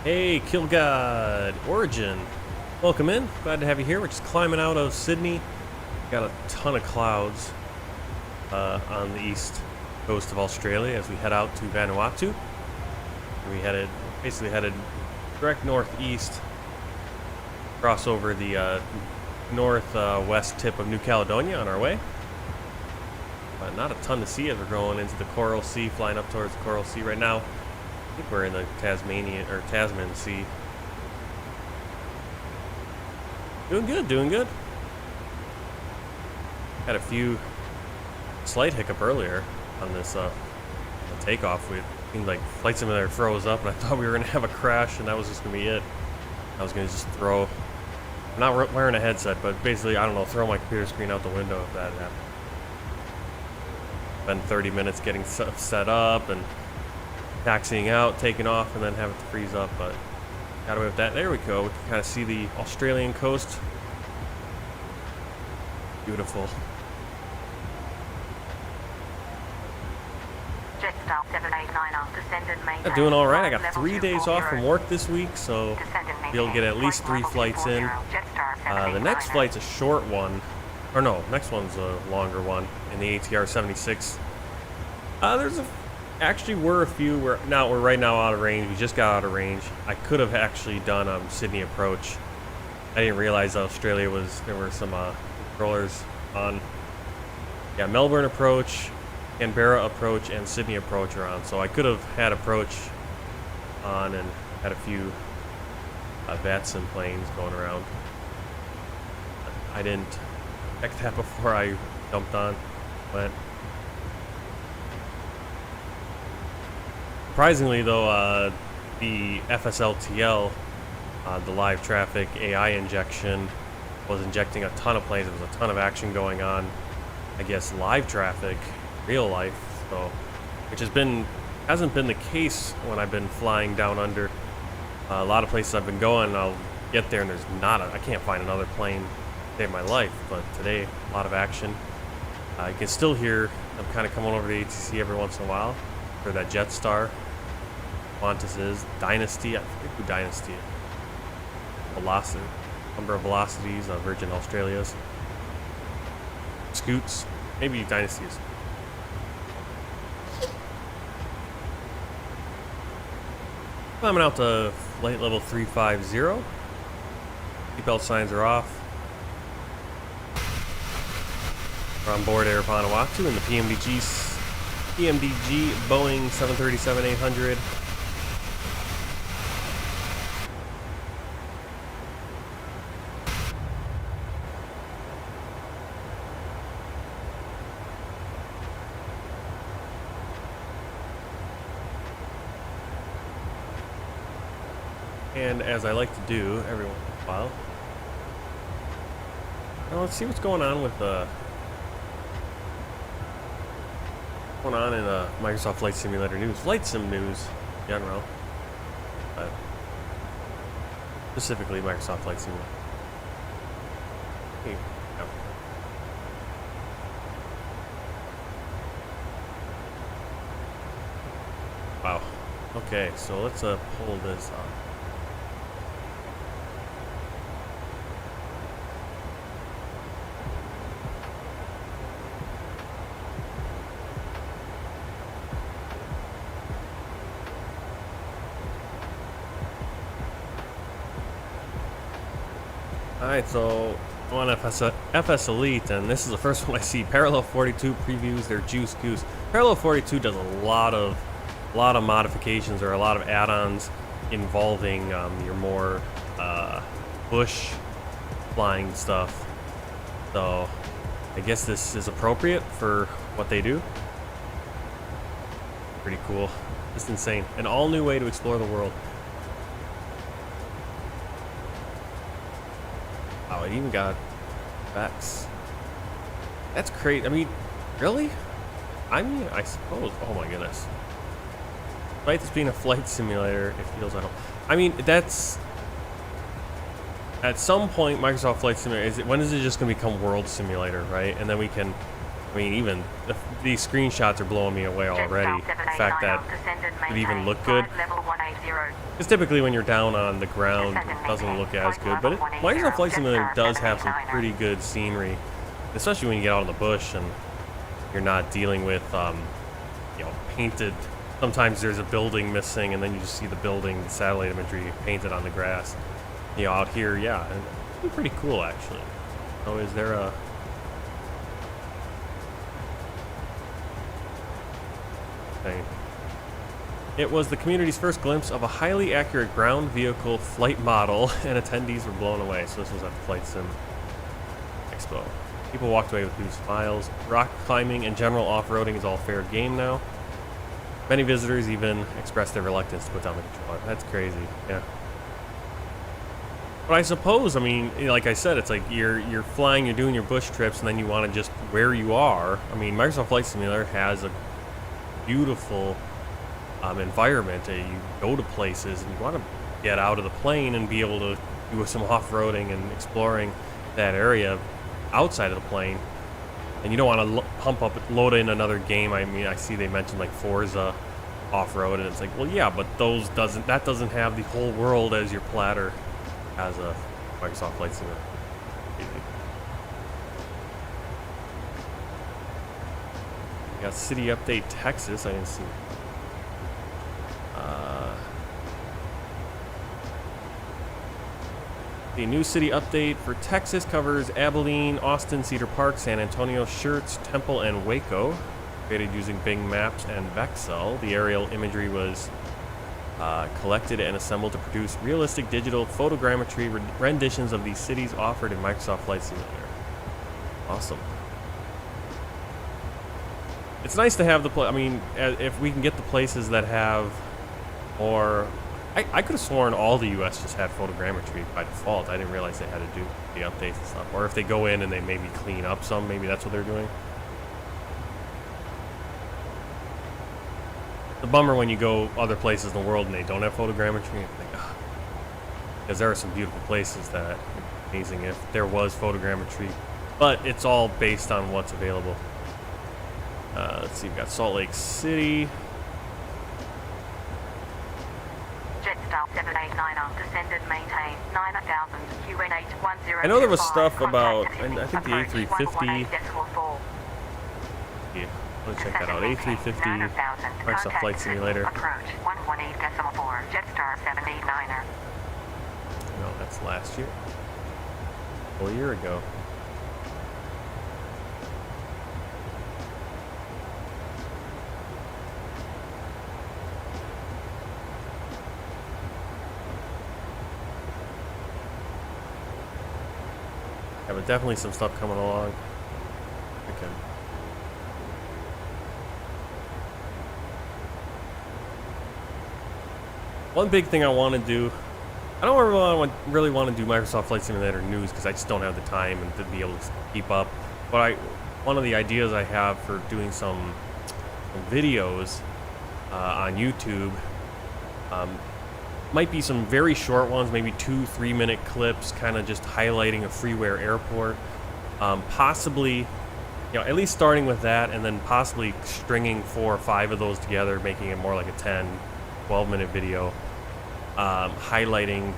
Hey, Kill God Origin, welcome in. Glad to have you here. We're just climbing out of Sydney. Got a ton of clouds on the east coast of Australia as we head out to Vanuatu. We basically headed direct northeast, cross over the northwest tip of New Caledonia on our way. But not a ton to see as we're going into the Coral Sea, flying up towards the Coral Sea right now. I think we're in the Tasman Sea. Doing good, doing good. Had a few slight hiccup earlier on this takeoff. It seemed like Flight Simulator froze up, and I thought we were gonna have a crash, and that was just gonna be it. I was gonna just throw. I'm not wearing a headset, but basically, I don't know, throw my computer screen out the window if that happened. Spend 30 minutes getting set up and taxiing out, taking off, and then have it to freeze up, but got away with that. There we go. We can kind of see the Australian coast. Beautiful. Jetstar 789 descend and maintain. I'm doing all right. I got 3 days off from work this week, so you'll get at least 3 flights in. The next flight's a short one, or no, next one's a longer one in the ATR 76. Actually were a few. We're right now out of range. We just got out of range. I could have actually done Sydney approach. I didn't realize Australia there were some controllers on. Yeah, Melbourne approach, Canberra approach, and Sydney approach are on. So I could have had approach on and had a few Vatsim planes going around. I didn't check that before I jumped on. But surprisingly, though, the FSLTL, the live traffic AI injection, was injecting a ton of planes. There was a ton of action going on. I guess live traffic, real life, so which hasn't been the case when I've been flying down under. A lot of places I've been going, I'll get there and there's I can't find another plane to save my life. But today, a lot of action. You can still hear them kind of coming over the ATC every once in a while. For that Jetstar. Qantas is Dynasty. I forget who Dynasty is. Velocity. Number of Velocities. Virgin Australia's. Scoots. Maybe Dynasty is. Climbing out to flight level 350. Seatbelt signs are off. We're on board Air Vanuatu in the PMDG PMDG Boeing 737-800. And as I like to do every once in a while, now let's see what's going on with in Microsoft Flight Simulator news, Flight Sim news in general, but specifically Microsoft Flight Simulator. Here we go. Wow. Okay, so let's pull this up. Alright, so on FS Elite, and this is the first one I see, Parallel 42 previews their Juice Goose. Parallel 42 does a lot of modifications or a lot of add-ons involving your more bush flying stuff. So I guess this is appropriate for what they do. Pretty cool. Just insane. An all-new way to explore the world. Wow, it even got specs. That's crazy. I mean, really? I mean, I suppose. Oh my goodness. Despite this being a flight simulator, it feels I don't. I mean, that's at some point Microsoft Flight Simulator. When is it just going to become World Simulator, right? And then we can. I mean, even these screenshots are blowing me away already. The fact that it even look good. Because typically when you're down on the ground, it doesn't look as good. But Microsoft Flight Simulator does have some pretty good scenery, especially when you get out in the bush and you're not dealing with, you know, painted. Sometimes there's a building missing, and then you just see the building, the satellite imagery painted on the grass. You know, out here, yeah, and it's pretty cool actually. So is there a? Thing. It was the community's first glimpse of a highly accurate ground vehicle flight model, and attendees were blown away. So this was at the Flight Sim Expo. People walked away with huge smiles. Rock climbing and general off-roading is all fair game now. Many visitors even expressed their reluctance to put down the controller. That's crazy, yeah. But I suppose, I mean, like I said, it's like you're flying, you're doing your bush trips, and then you want to just where you are. I mean, Microsoft Flight Simulator has a beautiful environment. You go to places and you want to get out of the plane and be able to do some off-roading and exploring that area outside of the plane. And you don't want to load in another game. I mean, I see they mentioned like Forza off-road, and it's like, well, yeah, but that doesn't have the whole world as your platter as a Microsoft Flight Simulator. We got City Update Texas. I didn't see. The new city update for Texas covers Abilene, Austin, Cedar Park, San Antonio, Schertz, Temple, and Waco. Created using Bing Maps and Vexcel. The aerial imagery was collected and assembled to produce realistic digital photogrammetry renditions of these cities offered in Microsoft Flight Simulator. Awesome. It's nice to have I mean, if we can get the places that have more. I could have sworn all the US just had photogrammetry by default. I didn't realize they had to do the updates and stuff. Or if they go in and they maybe clean up some, maybe that's what they're doing. The bummer when you go other places in the world and they don't have photogrammetry. I think, because there are some beautiful places that would be amazing if there was photogrammetry. But it's all based on what's available. Let's see, we've got Salt Lake City. Jetstar 789er, descended, maintain 9000, QN810. I know there was stuff about, and I think the A350. Yeah, let's check that out. A350 Microsoft Flight Simulator. Approach 118.4, Jetstar 789er. No, that's last year. A year ago. Yeah, but definitely some stuff coming along. Okay. One big thing I want to do, I don't really want to do Microsoft Flight Simulator news because I just don't have the time and to be able to keep up. But one of the ideas I have for doing some videos on YouTube might be some very short ones, maybe 2-3 minute clips, kind of just highlighting a freeware airport. Possibly, at least starting with that, and then possibly stringing 4 or 5 of those together, making it more like a 10-12 minute video, highlighting,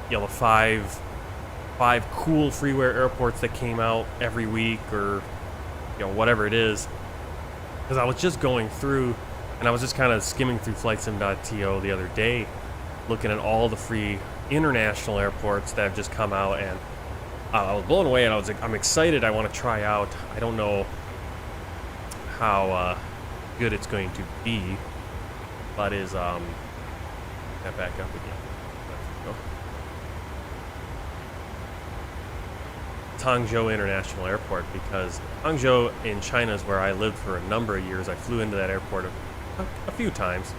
the five cool freeware airports that came out every week, or whatever it is. Because I was just going through, and I was just kind of skimming through flightsim.to the other day, looking at all the free international airports that have just come out, and I was blown away, and I'm excited. I want to try out. I don't know how good it's going to be, but is that back up again? Let's go. Hangzhou International Airport, because Hangzhou in China is where I lived for a number of years. I flew into that airport a few times.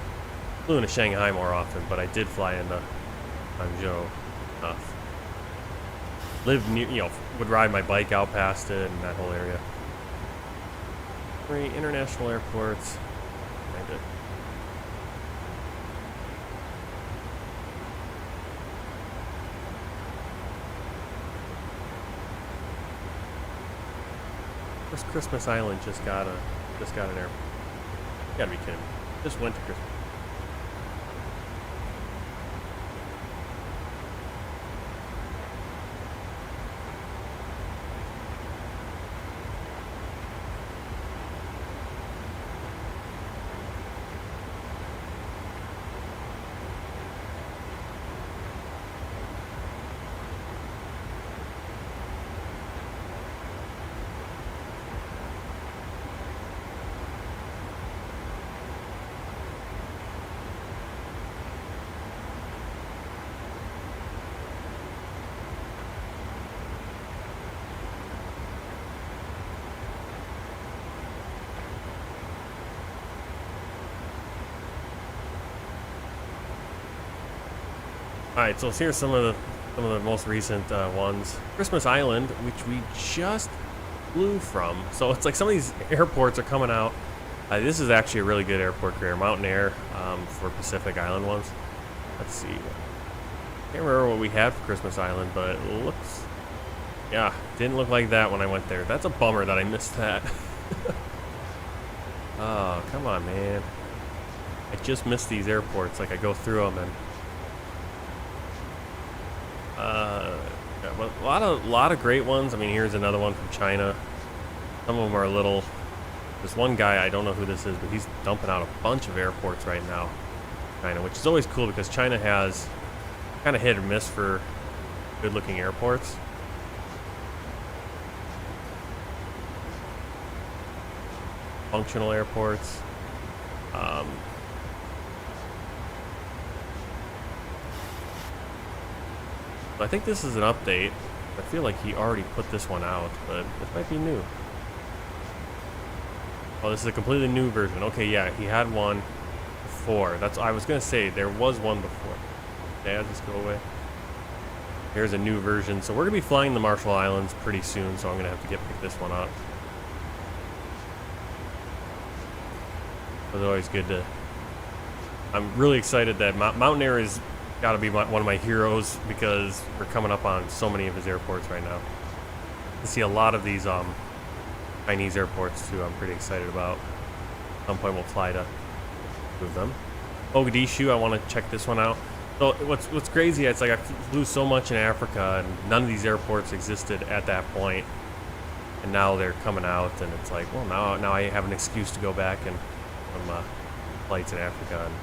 Flew into Shanghai more often, but I did fly into Hangzhou. Lived near, would ride my bike out past it and that whole area. 3 international airports. I did. Of course, Christmas Island just got an airport. You gotta be kidding me. Just went to Christmas. Alright, so here's some of the most recent ones. Christmas Island, which we just flew from. So it's like some of these airports are coming out. This is actually a really good airport here, Mountain Air, for Pacific Island ones. Let's see. Can't remember what we had for Christmas Island, but it looks, yeah, didn't look like that when I went there. That's a bummer that I missed that. Oh, come on, man. I just missed these airports. Like, I go through them and a lot of great ones. I mean, here's another one from China. Some of them are a little. This one guy, I don't know who this is, but he's dumping out a bunch of airports right now, China, which is always cool because China has kind of hit or miss for good-looking airports. Functional airports. I think this is an update. I feel like he already put this one out, but this might be new. Oh, this is a completely new version. Okay, yeah, he had one before. That's I was gonna say there was one before. Okay, I'll just go away. Here's a new version. So we're gonna be flying the Marshall Islands pretty soon, so I'm gonna have to pick this one up. It's always good to. I'm really excited that Mountain Air is got to be one of my heroes because we're coming up on so many of his airports right now. I see a lot of these Chinese airports too. I'm pretty excited about. At some point we'll fly to move them. Mogadishu, I want to check this one out. So what's crazy? It's like I flew so much in Africa, and none of these airports existed at that point, and now they're coming out, and it's like, well, now I have an excuse to go back and some flights in Africa and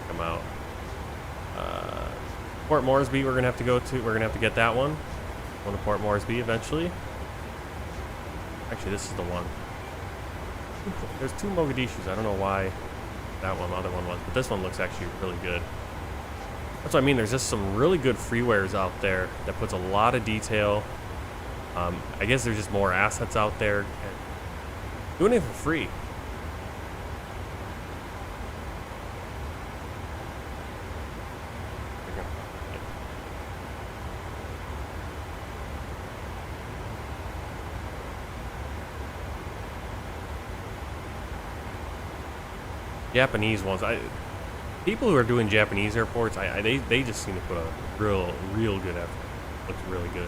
come out. Port Moresby, we're gonna have to go to. We're gonna have to get that one. Going to Port Moresby eventually. Actually, this is the one. There's 2 Mogadishus. I don't know why that one, the other one was, but this one looks actually really good. That's what I mean. There's just some really good freewares out there that puts a lot of detail I guess there's just more assets out there and doing it for free. Japanese ones, people who are doing Japanese airports, they just seem to put a real good effort. Looks really good.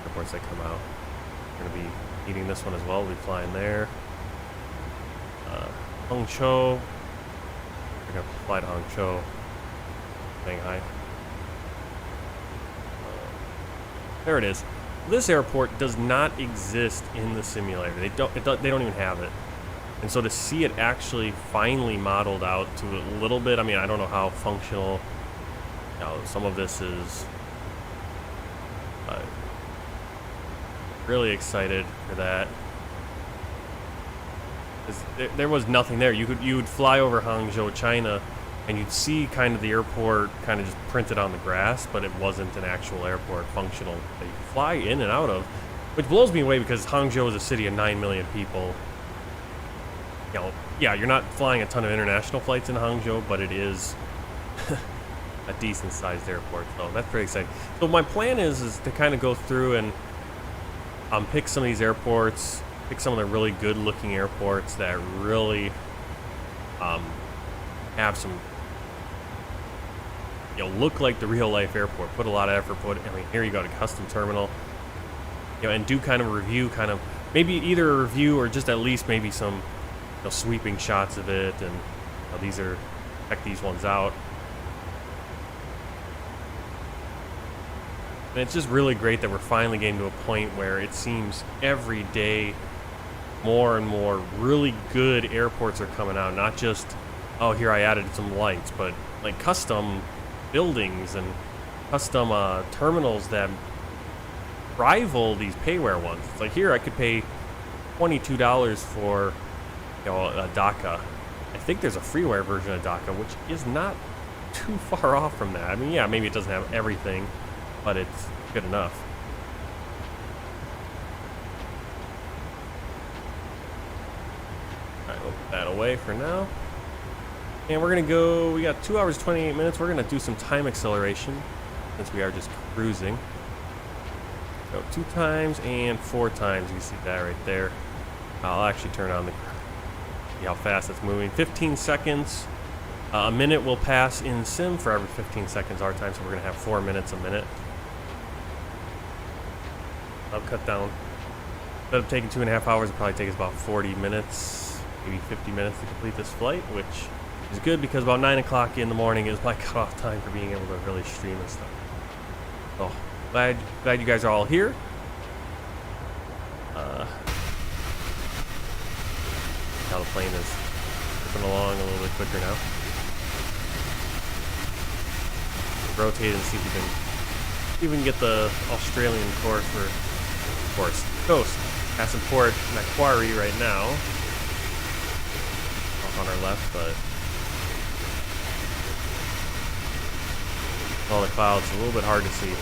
Airports that come out. We're gonna be eating this one as well. We'll be flying there. Hangzhou. We're gonna fly to Hangzhou. Shanghai. There it is. This airport does not exist in the simulator. They don't even have it. And so to see it actually finally modeled out to a little bit, I mean, I don't know how functional, you know, some of this is. Really excited for that. There was nothing there. You would fly over Hangzhou, China, and you'd see kind of the airport kind of just printed on the grass, but it wasn't an actual airport functional that you could fly in and out of, which blows me away because Hangzhou is a city of 9 million people. You know, yeah, you're not flying a ton of international flights in Hangzhou, but it is a decent sized airport, so that's pretty exciting. So my plan is to kind of go through and pick some of these airports, pick some of the really good looking airports that really have some, you know, look like the real life airport, put a lot of effort, I mean, here you go to custom terminal, you know, and do kind of a review, kind of maybe either a review or just at least maybe some, you know, sweeping shots of it, and you know, check these ones out. And it's just really great that we're finally getting to a point where it seems every day more and more really good airports are coming out. Not just, oh, here I added some lights, but like custom buildings and custom terminals that rival these payware ones. It's like here I could pay $22 for, you know, a DACA. I think there's a freeware version of DACA, which is not too far off from that. I mean, yeah, maybe it doesn't have everything, but it's good enough. Alright, we'll put that away for now. And we're gonna go, we got 2 hours, 28 minutes. We're gonna do some time acceleration since we are just cruising. So 2 times and 4 times, you see that right there. I'll actually turn on the, see how fast it's moving. 15 seconds. A minute will pass in sim for every 15 seconds our time, so we're gonna have 4 minutes a minute. I'll cut down. Instead of taking 2.5 hours, it'll probably take us about 40 minutes, maybe 50 minutes to complete this flight, which is good because about 9 o'clock in the morning is my cutoff time for being able to really stream and stuff. So glad you guys are all here. Now the plane is moving along a little bit quicker now. Rotate and see if we can get the Australian course coast. Passing Port Macquarie right now. Off on our left, but all the clouds, a little bit hard to see.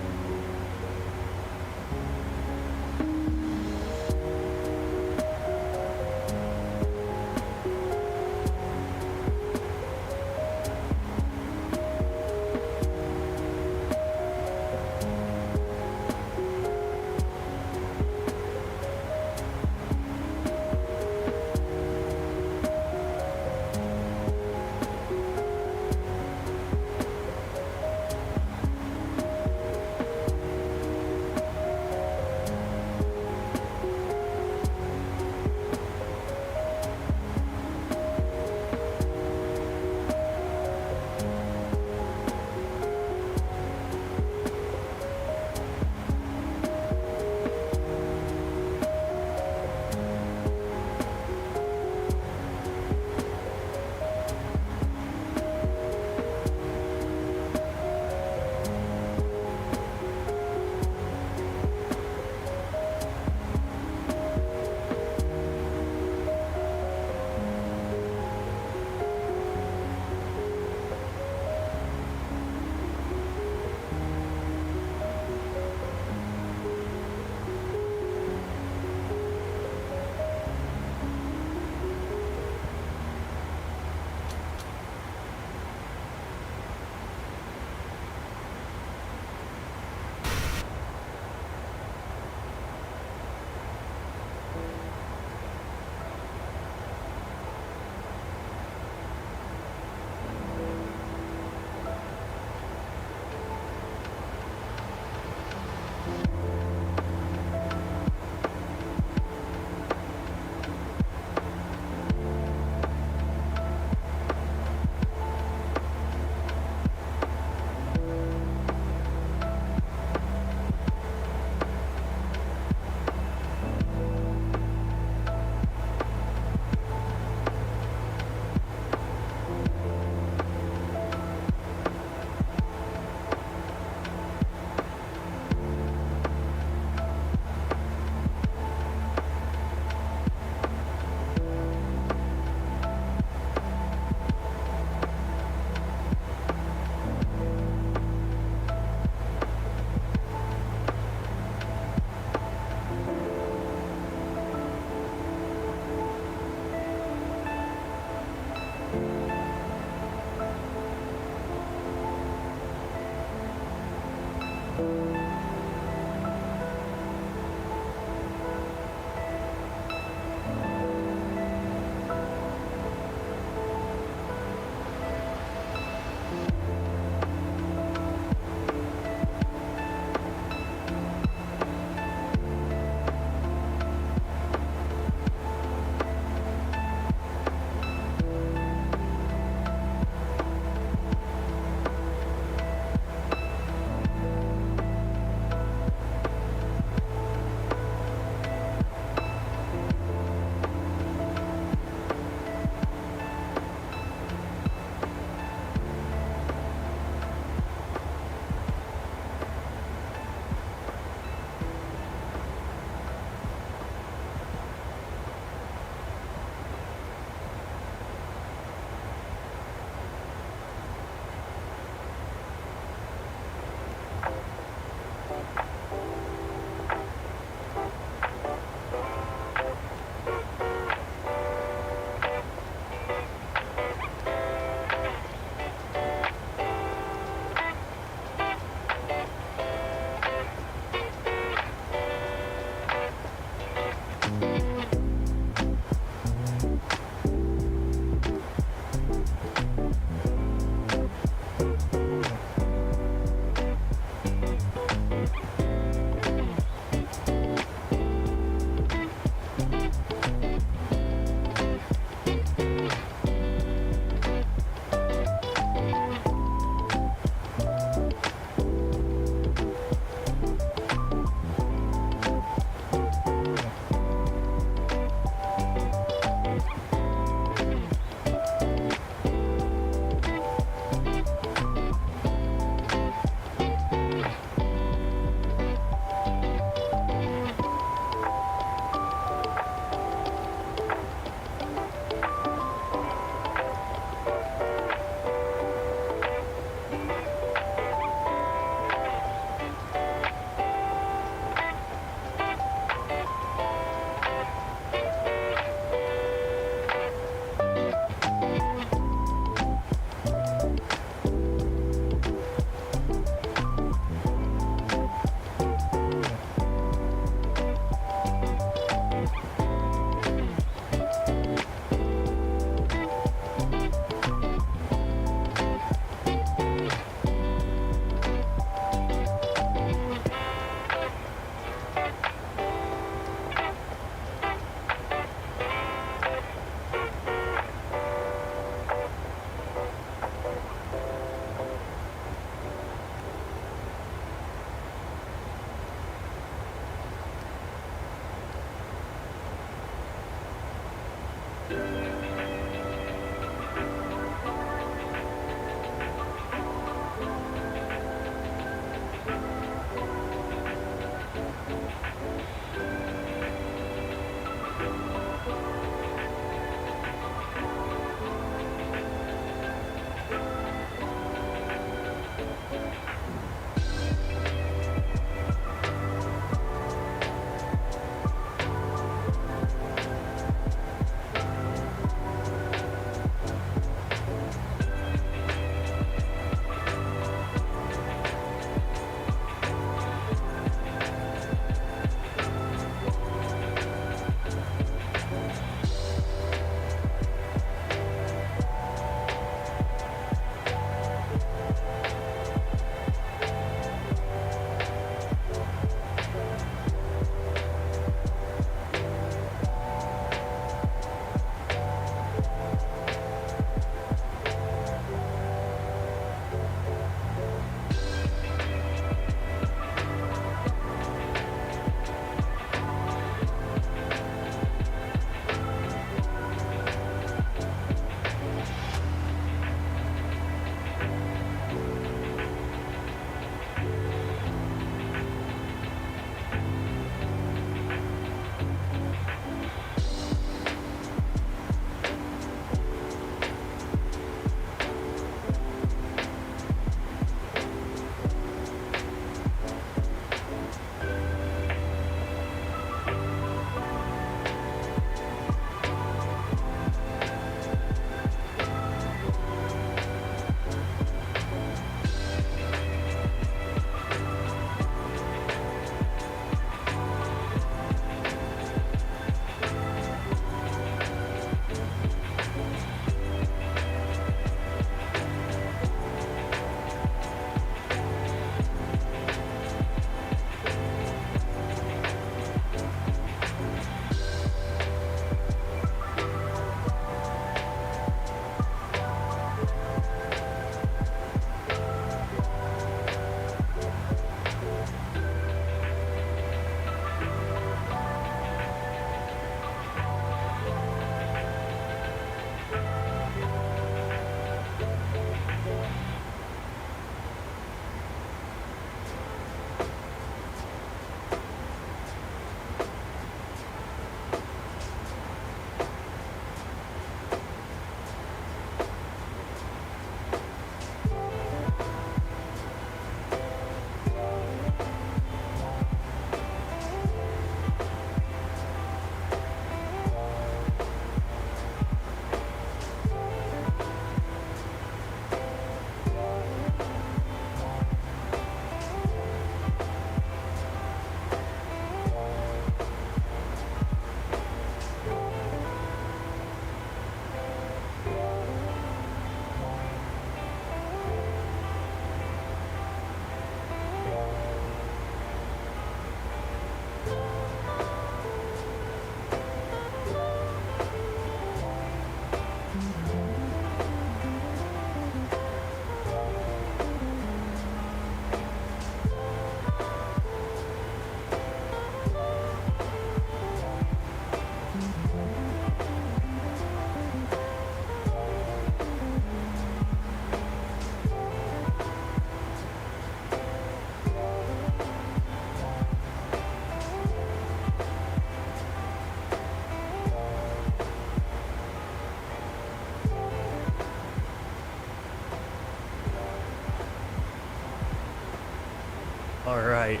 All right.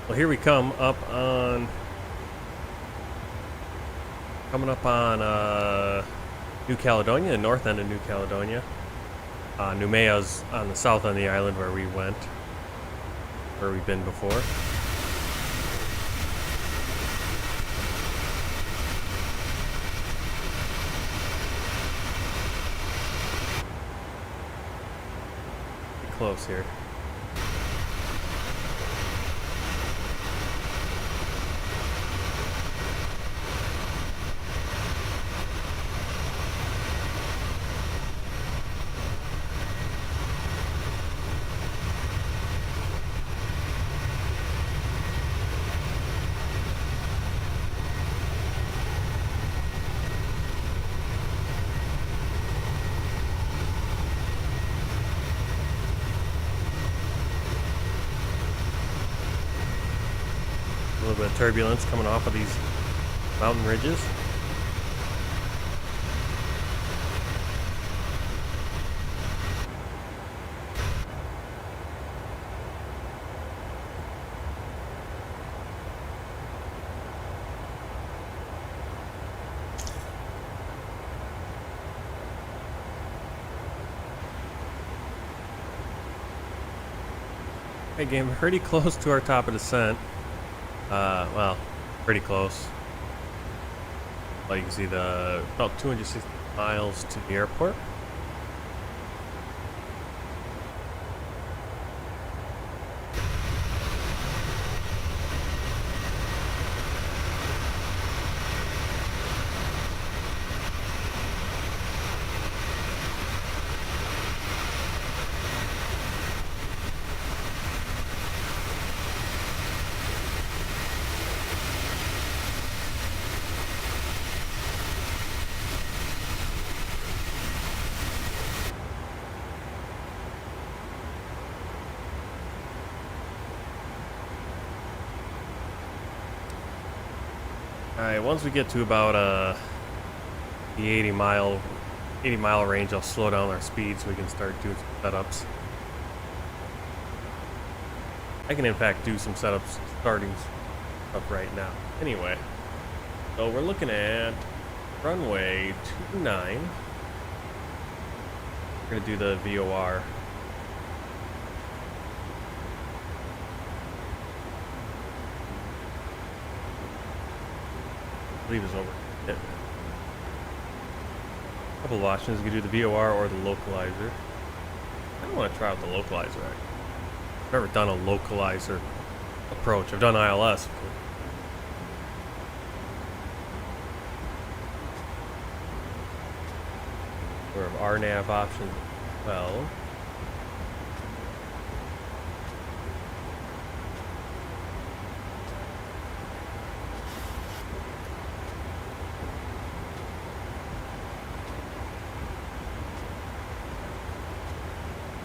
Well, here we come up on New Caledonia, the north end of New Caledonia. Nouméa's on the south end of the island where we've been before. Get close here. A little bit of turbulence coming off of these mountain ridges. Okay, getting pretty close to our top of descent. Well, pretty close. Well, you can see about 260 miles to the airport. Alright, once we get to about the 80 mile range, I'll slow down our speed so we can start doing some setups. I can in fact do some setups starting up right now. Anyway, so we're looking at runway 29. We're gonna do the VOR. I believe is over. Yeah. A couple of options. You can do the VOR or the localizer. I don't want to try out the localizer. I've never done a localizer approach. I've done ILS. We have RNAV option as well.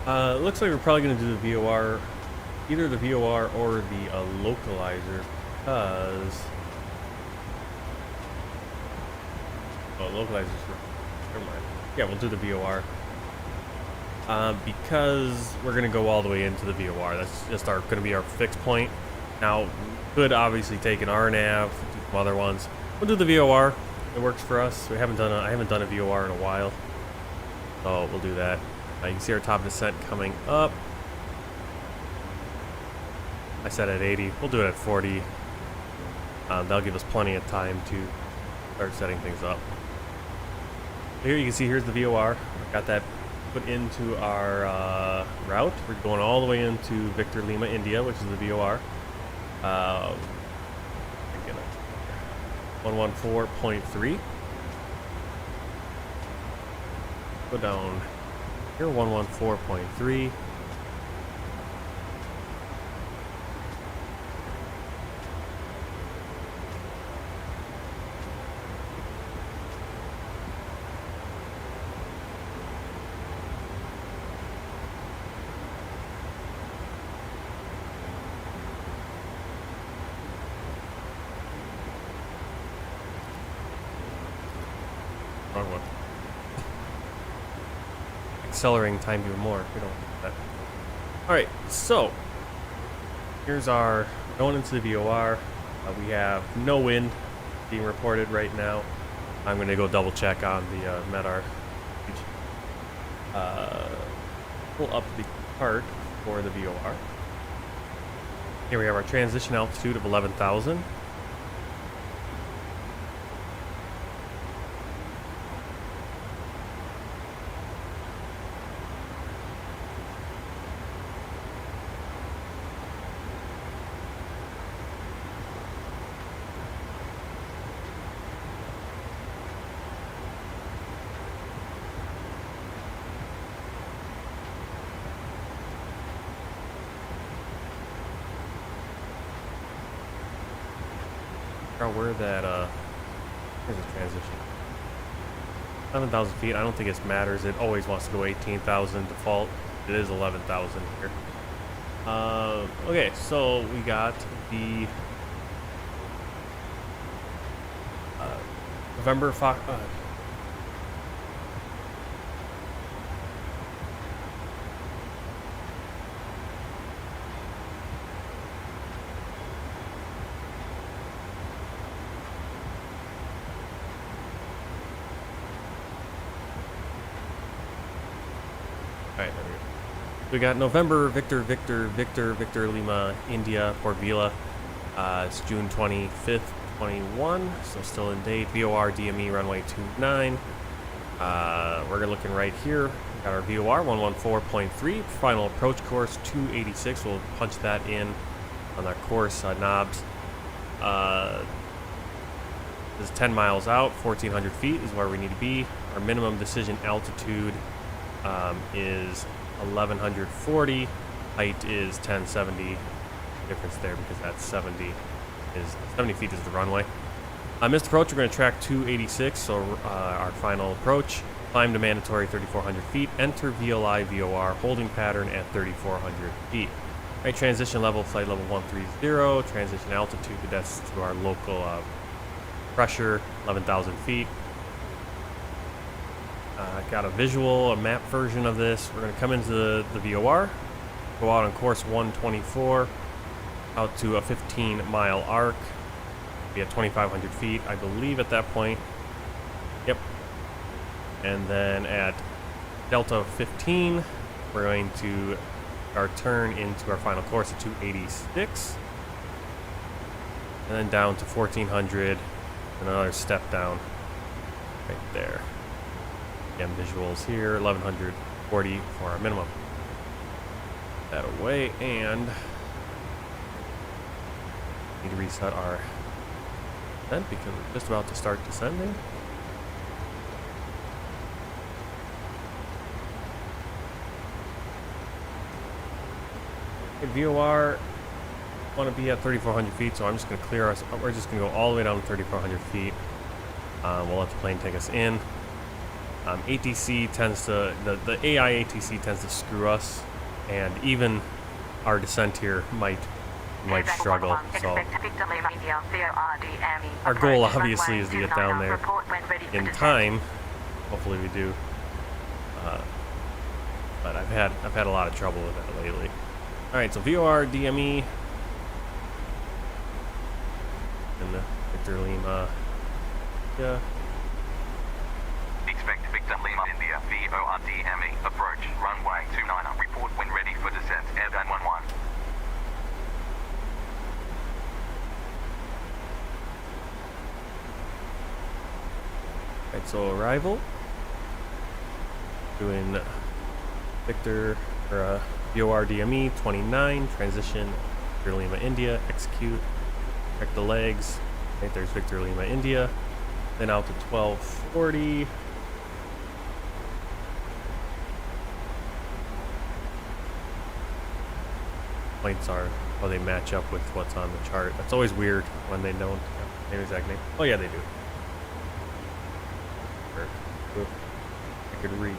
It looks like we're probably going to do the VOR, either the VOR or the localizer, because... Oh, localizer's... Never mind. Yeah, we'll do the VOR. Because we're going to go all the way into the VOR. That's just going to be our fixed point. Now, we could obviously take an RNAV, do some other ones. We'll do the VOR. It works for us. I haven't done a VOR in a while. So we'll do that. You can see our top descent coming up. I said at 80. We'll do it at 40. That'll give us plenty of time to start setting things up. Here you can see here's the VOR. Got that put into our route. We're going all the way into Victor Lima, India, which is the VOR. 114.3. Go down. Here, 114.3. Wrong one. Accelerating time even more. We don't want that. Alright, so here's our going into the VOR. We have no wind being reported right now. I'm going to go double check on the MEDAR page. Pull up the chart for the VOR. Here we have our transition altitude of 11,000. Where that here's a transition. 11,000 feet. I don't think it matters. It always wants to go 18,000 default. It is 11,000 here. Okay, so we got the November Fox. Alright, there we go. We got November, Victor, Lima, India, Port Vila. It's June 25th, 21, so still in date. VOR, DME, runway 29. We're looking right here. We got our VOR, 114.3. Final approach course, 286. We'll punch that in on our course knobs. This is 10 miles out, 1,400 feet is where we need to be. Our minimum decision altitude is 1140, height is 1070. Difference there because that's 70 feet is the runway. Missed approach, we're going to track 286, so our final approach. Climb to mandatory 3,400 feet. Enter VLI VOR holding pattern at 3,400 feet. Right, transition level, flight level 130. Transition altitude, that's to our local pressure, 11,000 feet. Got a visual, a map version of this. We're going to come into the VOR, go out on course 124, out to a 15-mile arc. Be at 2,500 feet, I believe, at that point. Yep. And then at Delta 15, we're going to our turn into our final course at 286. And then down to 1,400, and another step down right there. Again, visuals here, 1,140 for our minimum. That away, and need to reset our descent because we're just about to start descending. Okay, VOR want to be at 3,400 feet, so I'm just going to clear us. We're just going to go all the way down to 3,400 feet. We'll let the plane take us in. ATC tends to, the AI ATC tends to screw us, and even our descent here might struggle. So our goal obviously is to get down there in time. Hopefully we do. But I've had a lot of trouble with that lately. All right, so VOR DME and the Victor Lima. Yeah. Expect Victor Lima India VOR DME approach runway 29. Report when ready for descent. Airban 11. Right, so arrival. Doing Victor or VOR DME 29 transition. Victor Lima India execute. Check the legs. Right, there's Victor Lima India. Then out to 1240. Points are how they match up with what's on the chart. That's always weird when they don't have the exact name. Oh yeah, they do. I could read.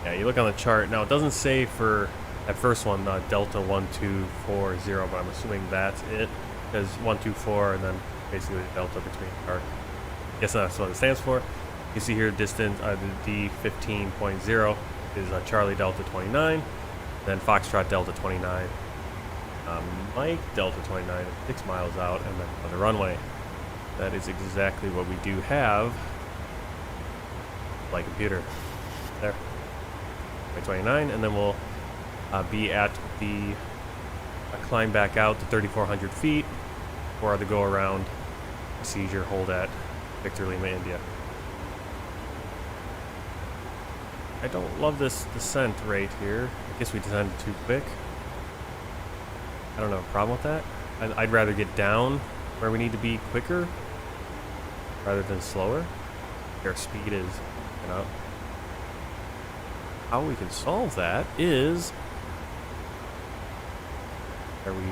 Yeah, you look on the chart. Now it doesn't say for that first one, Delta 1240, but I'm assuming that's it. Because 124 and then basically the delta between our. I guess that's what it stands for. You see here distance, the D15.0 is Charlie Delta 29, then Foxtrot Delta 29, Mike Delta 29 is 6 miles out, and then on the runway. That is exactly what we do have. Flight computer. There. 29, and then we'll be at the climb back out to 3,400 feet for the go around procedure hold at Victor Lima, India. I don't love this descent rate here. I guess we descended too quick. I don't have a problem with that. I'd rather get down where we need to be quicker rather than slower. Our speed is, you know. How we can solve that is, are we?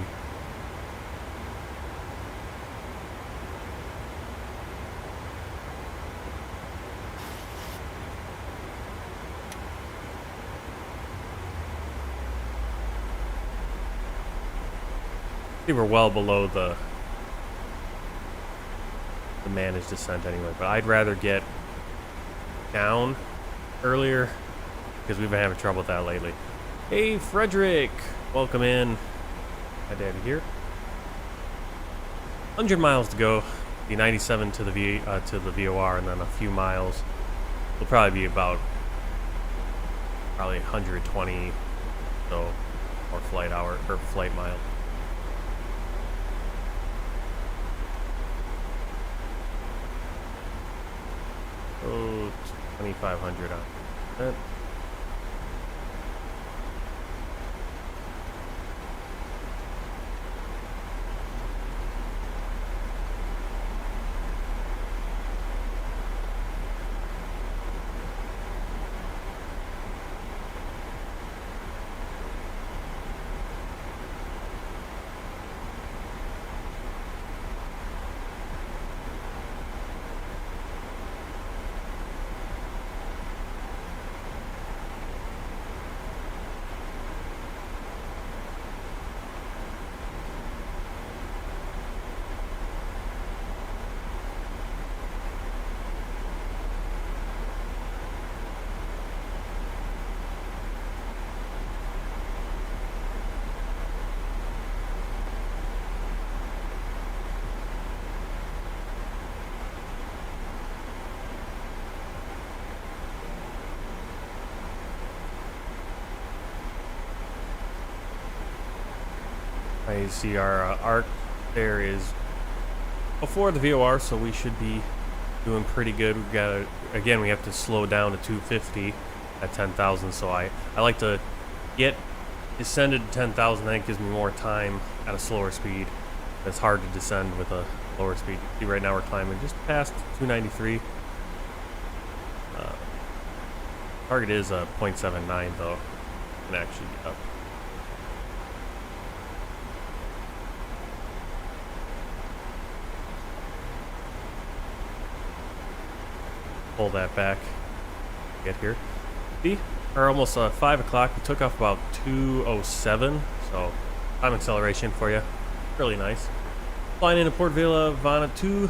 I think we're well below the managed descent anyway, but I'd rather get down earlier because we've been having trouble with that lately. Hey Frederick, welcome in. My daddy here. 100 miles to go. The 97 to the VOR, and then a few miles. Will probably be about probably 120 so or flight hour or flight mile. Oh, 2,500 on that. I see our arc there is before the VOR, so we should be doing pretty good. We've got again, we have to slow down to 250 at 10,000, so I like to get descended to 10,000. That gives me more time at a slower speed. It's hard to descend with a lower speed. See, right now we're climbing just past 293. Target is 0.79 though, and actually up. Pull that back, get here. See, or almost 5 o'clock. We took off about 2:07, so time acceleration for you, really nice. Flying into Port Vila, Vanuatu.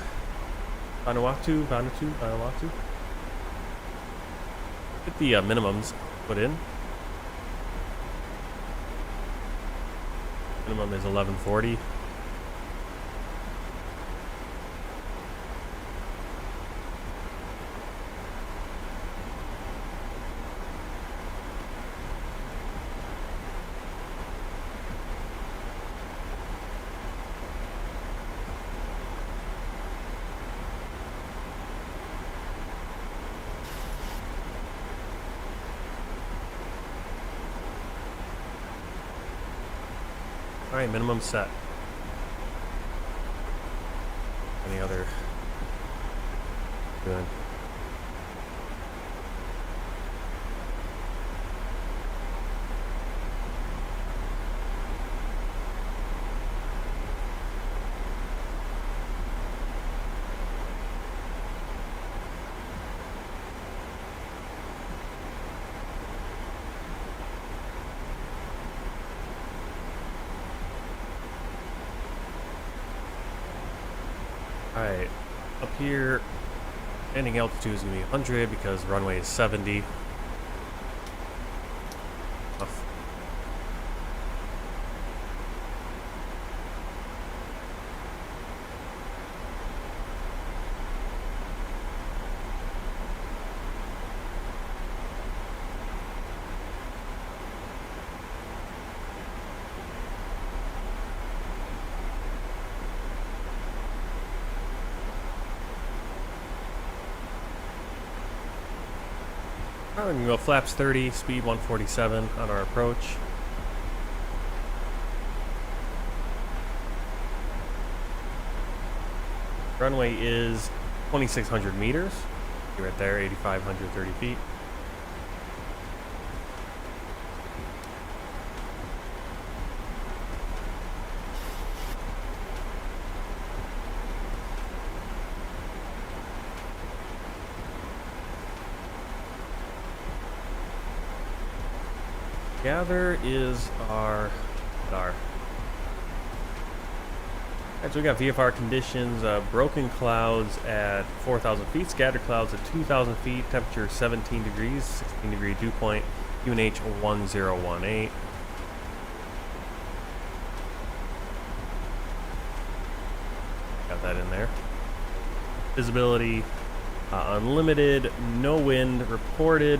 Get the minimums put in. Minimum is 1140. Alright, minimum set. Any other? Good. Alright, up here, Landing altitude is going to be 100 because runway is 70. Tough. We're going to go flaps 30, speed 147 on our approach. Runway is 2,600 meters. You're right there, 8,530 feet. Gather is our. Alright, so we got VFR conditions, broken clouds at 4,000 feet, scattered clouds at 2,000 feet, temperature 17 degrees, 16 degree dew point, UNH 1018. Got that in there. Visibility unlimited, no wind reported.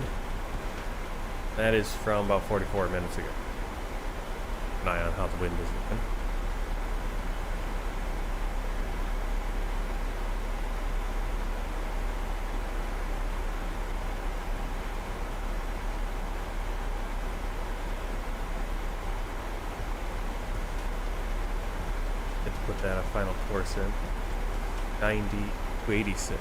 That is from about 44 minutes ago. Keep an eye on how the wind is looking. Let's put that a final course in. 90 to 86.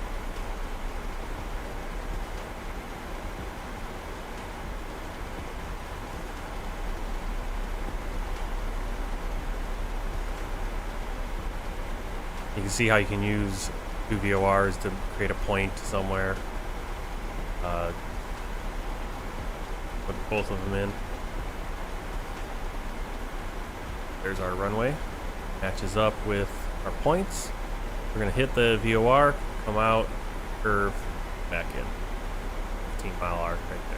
You can see how you can use two VORs to create a point somewhere. Put both of them in. There's our runway. Matches up with our points. We're going to hit the VOR, come out, curve, back in. 15-mile arc right there.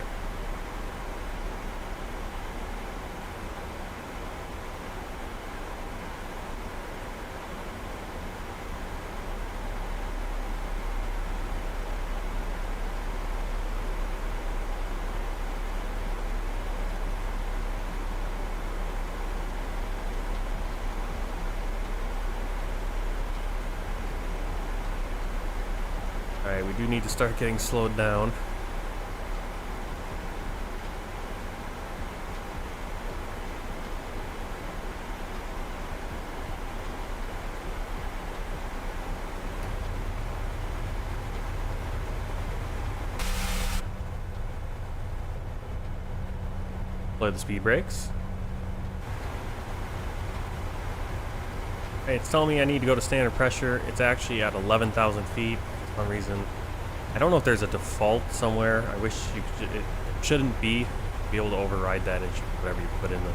Alright, we do need to start getting slowed down. Apply the speed brakes. Alright, it's telling me I need to go to standard pressure. It's actually at 11,000 feet. For some reason, I don't know if there's a default somewhere. I wish it shouldn't be able to override that. It should be whatever you put in the.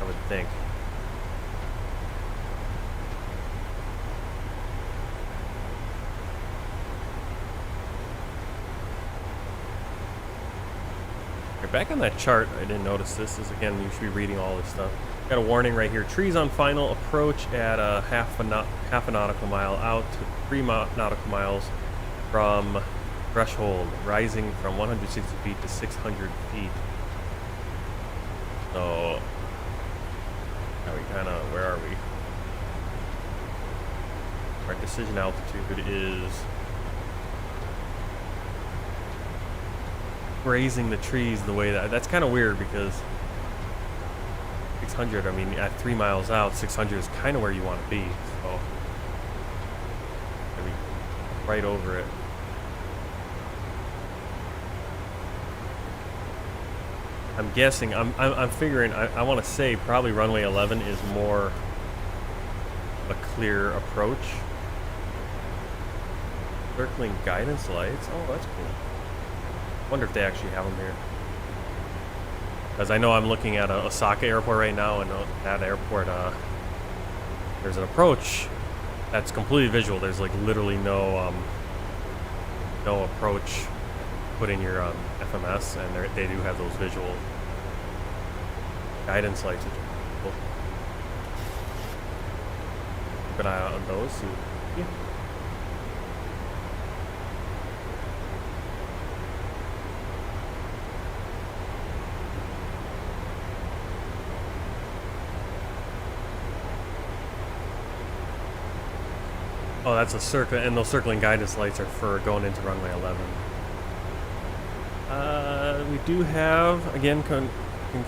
I would think. Okay, back on that chart, I didn't notice this. Is again, you should be reading all this stuff. Got a warning right here. Trees on final approach at half a nautical mile out to 3 nautical miles from threshold, rising from 160 feet to 600 feet. So, are we kind of, where are we? Our decision altitude is grazing the trees the way that's kind of weird because 600, I mean, at 3 miles out, 600 is kind of where you want to be. So, maybe right over it. I'm guessing, I'm figuring, I want to say probably runway 11 is more a clear approach. Circling guidance lights. Oh, that's cool. Wonder if they actually have them here. Because I know I'm looking at Osaka Airport right now, and that airport, there's an approach that's completely visual. There's like literally no no approach, put in your FMS, and they do have those visual guidance lights, which are cool. Keep an eye out on those. Yeah. Oh, that's a circle, and those circling guidance lights are for going into runway 11. We do have, again, can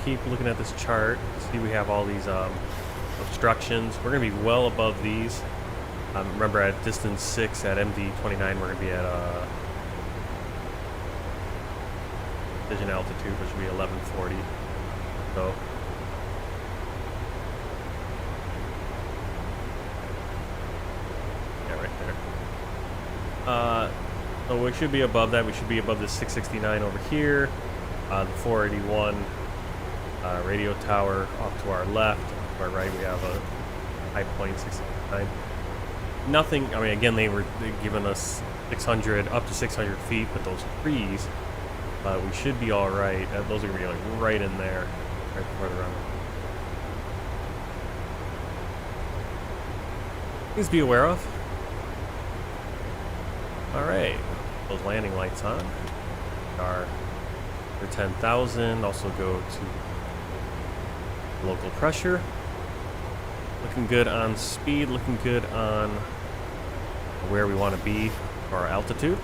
keep looking at this chart. See, we have all these obstructions. We're going to be well above these. Remember, at distance 6 at MD29, we're going to be at vision altitude, which will be 1140. So. So we should be above that. We should be above the 669 over here. The 481 radio tower off to our left. To our right, we have a high point 669. Nothing. I mean, again, they're giving us 600 up to 600 feet with those trees, but we should be all right. Those are gonna be like right in there, right before the run. Things to be aware of. All right, those landing lights on are for 10,000. Also go to local pressure. Looking good on speed. Looking good on where we want to be for our altitude.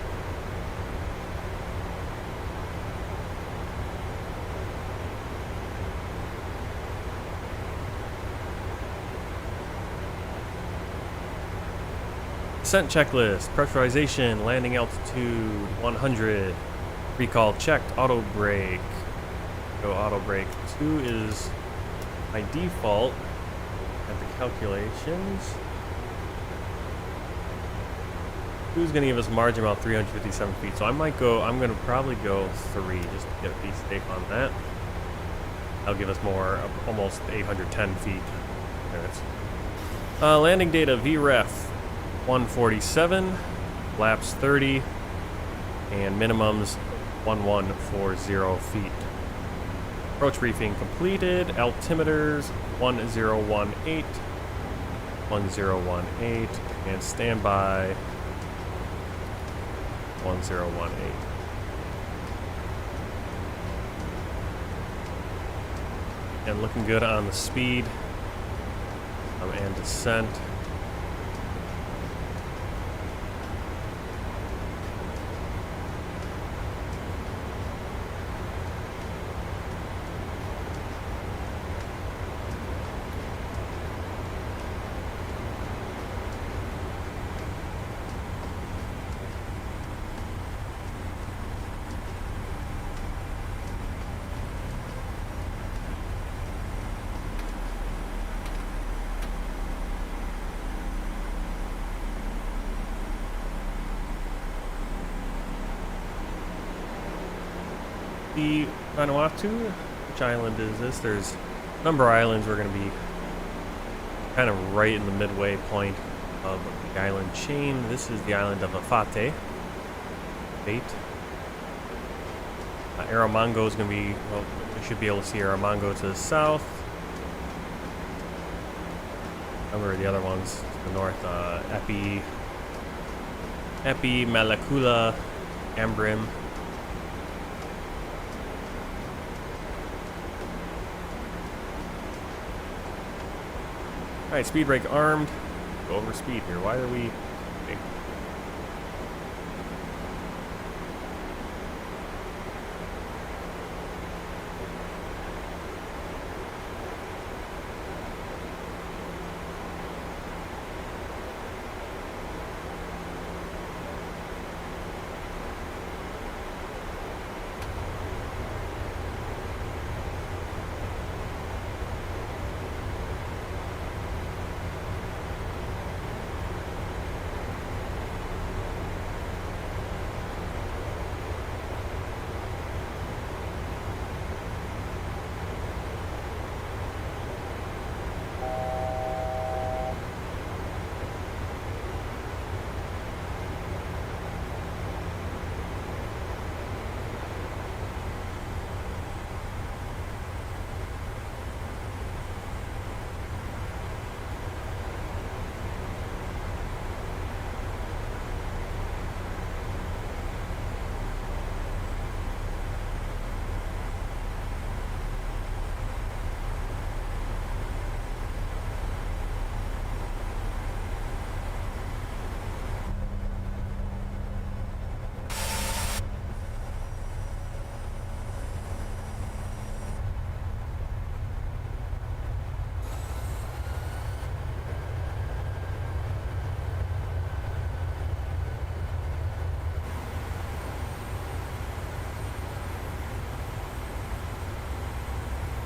Descent checklist, pressurization, landing altitude 100, recall checked, auto brake. Go auto brake. 2 is my default at the calculations. 2 is going to give us a margin about 357 feet, so I'm going to probably go 3 just to get a piece of tape on that. That'll give us more, almost 810 feet. Landing data, VREF. 147, laps 30, and minimums 1140 feet. Approach briefing completed. Altimeters 1018, 1018, and standby 1018. And looking good on the speed and descent. The Vanuatu, which island is this? There's a number of islands. We're going to be kind of right in the midway point of the island chain. This is the island of Afate. Aramongo is going to be, well, we should be able to see Aramongo to the south. Remember the other ones to the north, Epi, Malakula, Ambrim. Alright, speed brake armed. Go over speed here. Why are we... Okay.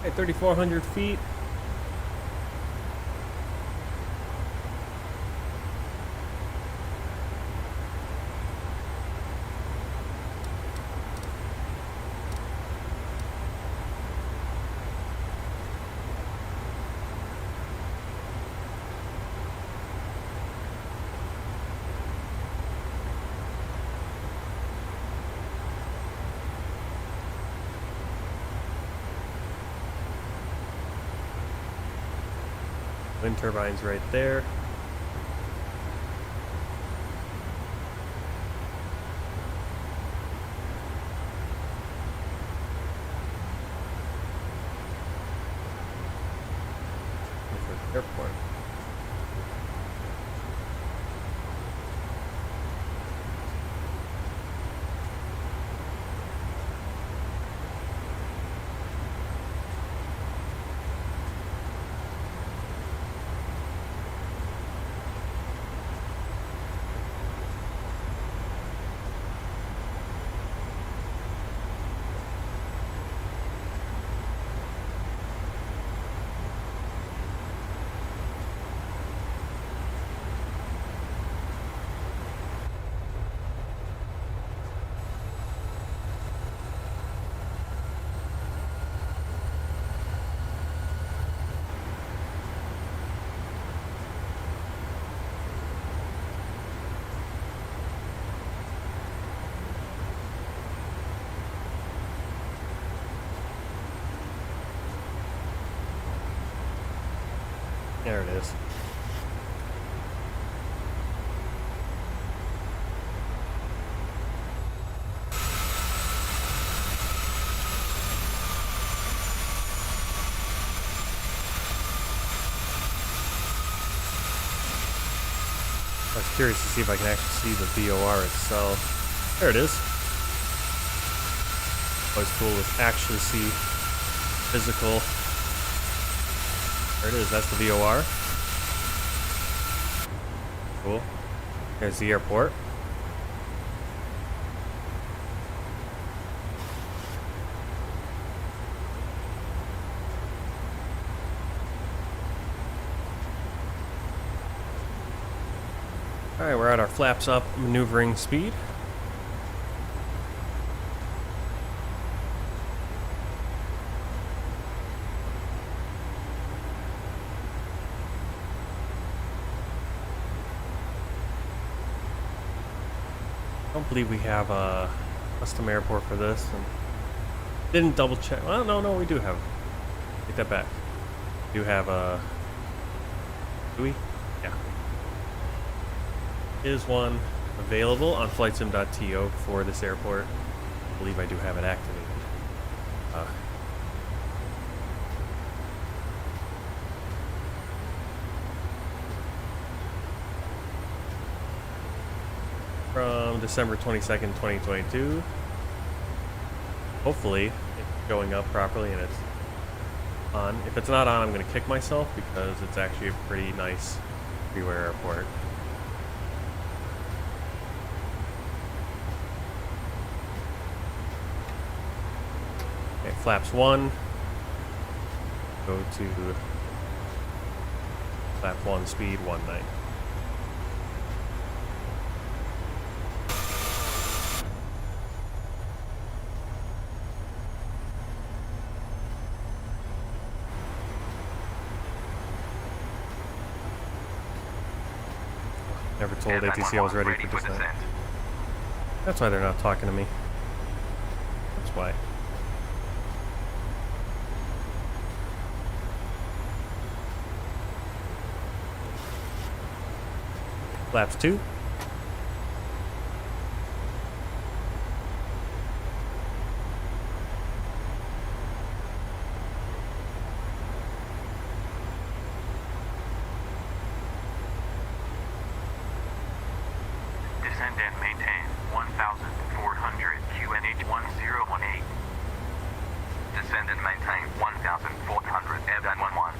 At 3,400 feet. Wind turbines right there. Airport. There it is. I was curious to see if I can actually see the VOR itself. There it is. Always cool to actually see physical. There it is, that's the VOR. Cool. There's the airport. Alright, we're at our flaps up maneuvering speed. I don't believe we have a custom airport for this, and didn't double check. Well, no, we do have. Take that back. We do have a. Do we? Yeah. Is one available on flightsim.to for this airport? I believe I do have it activated. From December 22nd, 2022. Hopefully it's going up properly and it's on. If it's not on, I'm going to kick myself because it's actually a pretty nice freeway airport. Okay, flaps 1. Go to flap 1 speed 19. Never told ATC I was ready for descent. That's why they're not talking to me. That's why. Flaps 2. Descend and maintain 1,400 QNH 1018. Descend and maintain 1,400 Evan 11.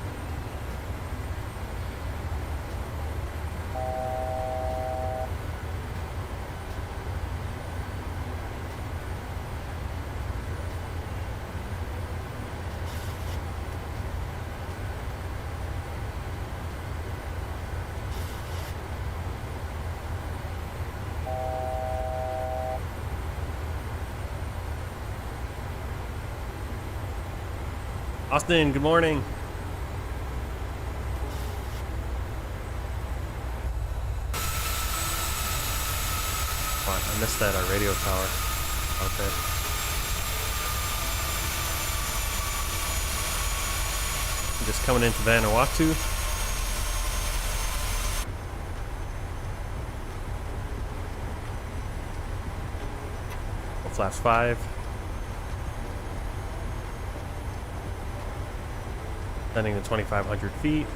Austin, good morning. Oh, I missed that radio tower out there. I'm just coming into Vanuatu. Flaps 5. Landing to 2,500 feet.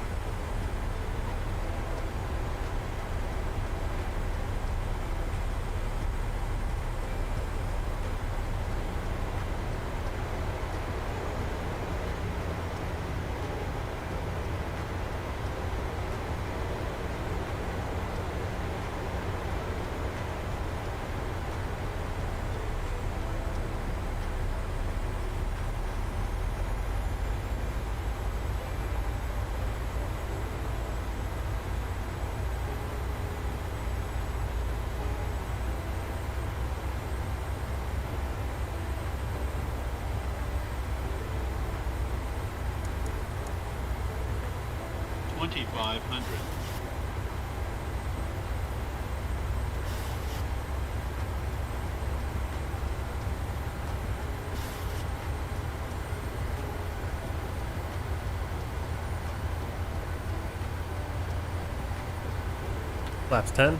Flaps 10.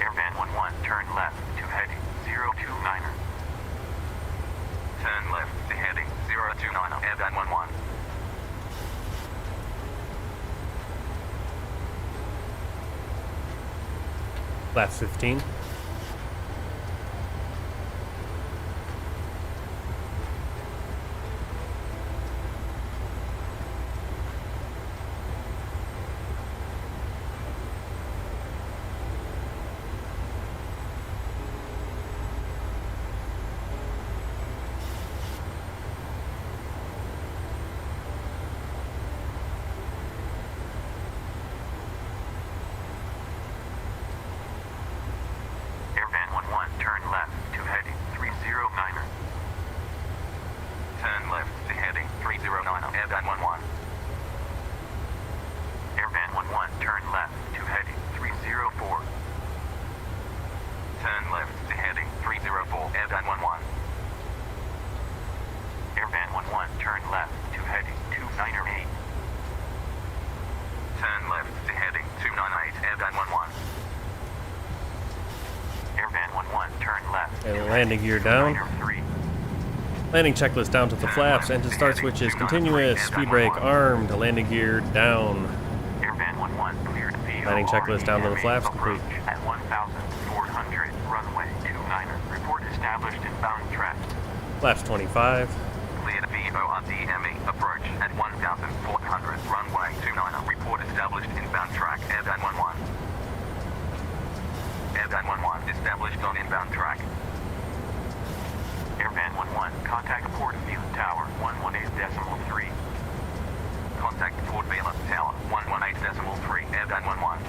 Airvan 11, turn left to heading 029er. Turn left to heading 029er. Airvan 11. Flaps 15. Landing gear down. Landing checklist down to the flaps. Engine start switches continuous. Speed brake armed. Landing gear down. Landing checklist down to the flaps complete. At 1,400 runway 29er. Report established inbound track. Flaps 25. Cleared VORDME approach at 1,400 runway 29er. Report established inbound track. Airvan 11. Airvan 11 established on inbound track. Airvan 11, contact Port Vila Tower 118.3. Contact Port Vila Tower 118.3. Airvan 11.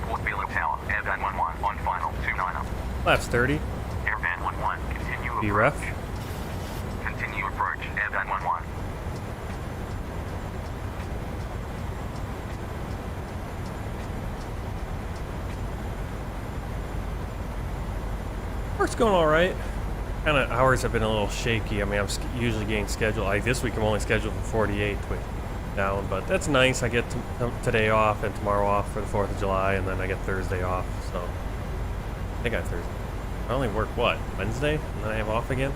Port Vila Tower, Airvan 11 on final 29er. Flaps 30. Airvan 11, continue approach. B-ref. Continue approach. Airvan 11. Work's going all right. Kind of hours have been a little shaky. I mean, I'm usually getting scheduled. Like this week, I'm only scheduled for 48 down, but that's nice. I get today off and tomorrow off for the 4th of July, and then I get Thursday off. So I think I have Thursday. I only work what, Wednesday, and then I have off again.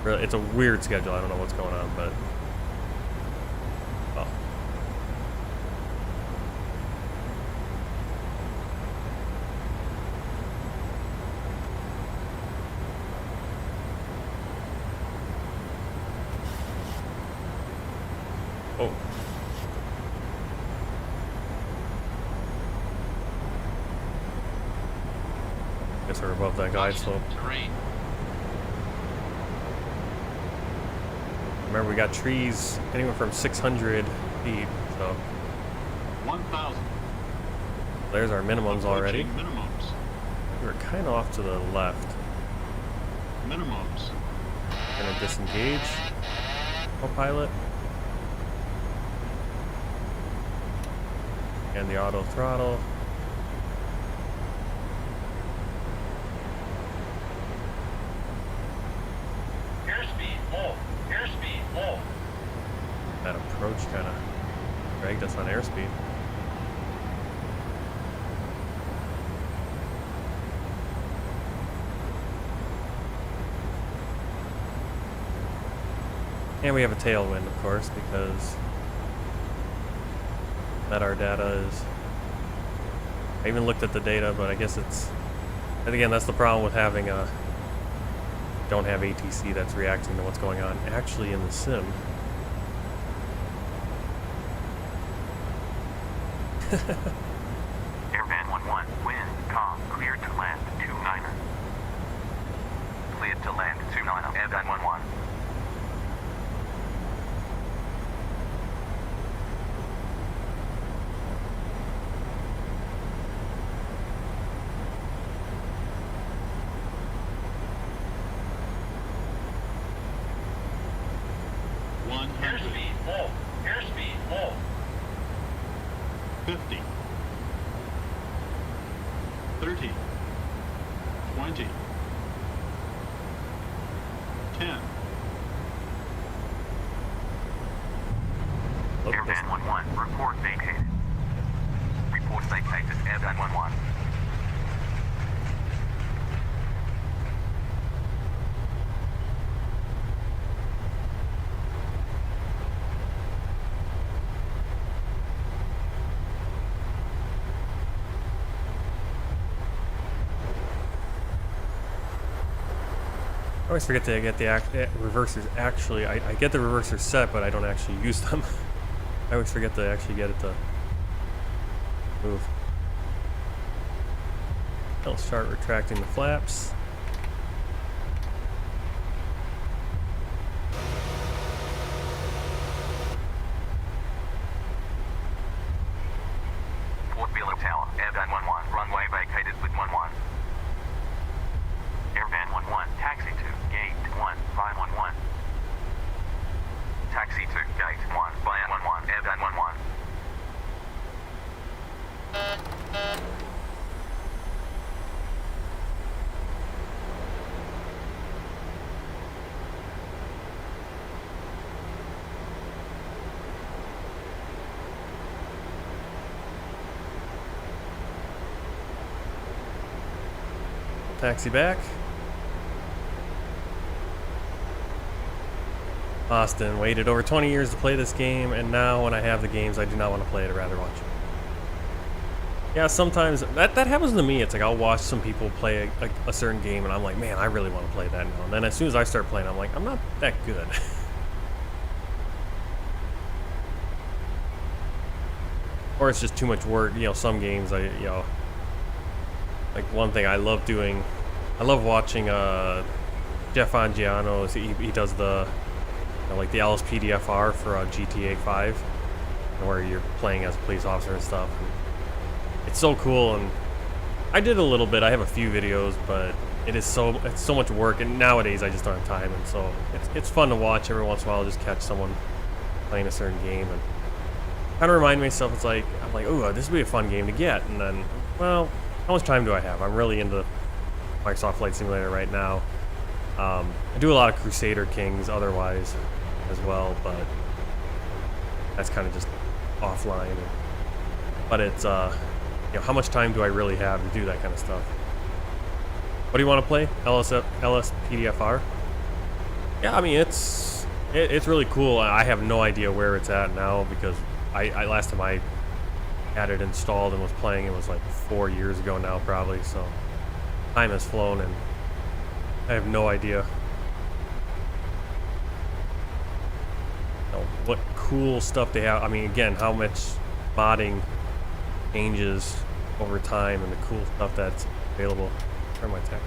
Really, it's a weird schedule. I don't know what's going on, but oh. Oh. Guess we're above that guide slope. Remember, we got trees anywhere from 600 feet, so 1,000. there's our minimums already. Minimums. We were kind of off to the left. Minimums. Gonna disengage. Co-pilot. And the auto throttle. Airspeed full. Airspeed full. That approach kind of dragged us on airspeed. And we have a tailwind, of course, because that our data is. I even looked at the data, but I guess it's. And again, that's the problem with having a. Don't have ATC that's reacting to what's going on actually in the sim. Airvan 11, wind, calm, cleared to land, 29er. Cleared to land, 29er, Airvan 11. Airspeed full. Airspeed full. 50. 30. 20. 10. Airvan 11, report vacated. Report vacated, Airvan 11. I always forget to get the reversers actually. I get the reversers set, but I don't actually use them. I always forget to actually get it to move. I'll start retracting the flaps. Port Vila Tower, Airvan 11, runway vacated with 11. Airvan 11, taxi to gate 1, via 11. Taxi to gate 1, via 11, Airvan 11. Taxi back. Austin waited over 20 years to play this game, and now when I have the games, I do not want to play it. I'd rather watch it. Yeah, sometimes that happens to me. It's like I'll watch some people play a certain game, and I'm like, man, I really want to play that now. And then as soon as I start playing, I'm like, I'm not that good. Or it's just too much work. You know, some games like one thing I love doing, I love watching Jeff Angiano. He does the like the LSPDFR for GTA 5, where you're playing as a police officer and stuff. And it's so cool, and I did a little bit. I have a few videos, but it's so much work, and nowadays I just don't have time. And so it's fun to watch every once in a while. Just catch someone playing a certain game and kind of remind myself. It's like I'm like, oh, this would be a fun game to get. And then, well, how much time do I have? I'm really into Microsoft Flight Simulator right now. I do a lot of Crusader Kings otherwise as well, but that's kind of just offline. But it's how much time do I really have to do that kind of stuff? What do you want to play? LSPDFR? Yeah, I mean it's really cool. I have no idea where it's at now because I last time I had it installed and was playing, it was like 4 years ago now probably. So time has flown and I have no idea what cool stuff they have. I mean, again, how much modding changes over time and the cool stuff that's available. Turn my tech.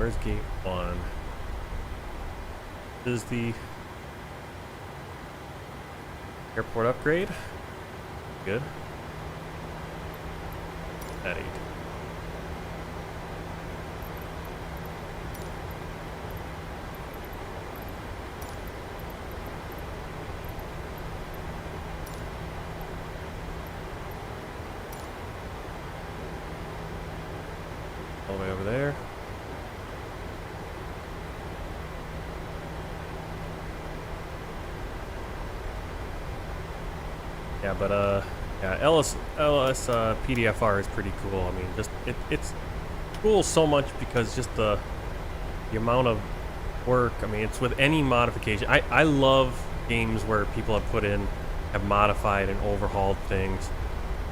Where's gate 1? This is the airport upgrade. Good. At 8. All the way over there. Yeah, but yeah, LS PDFR is pretty cool. I mean, just it's cool so much because just the amount of work. I mean, it's with any modification. I love games where people have modified and overhauled things.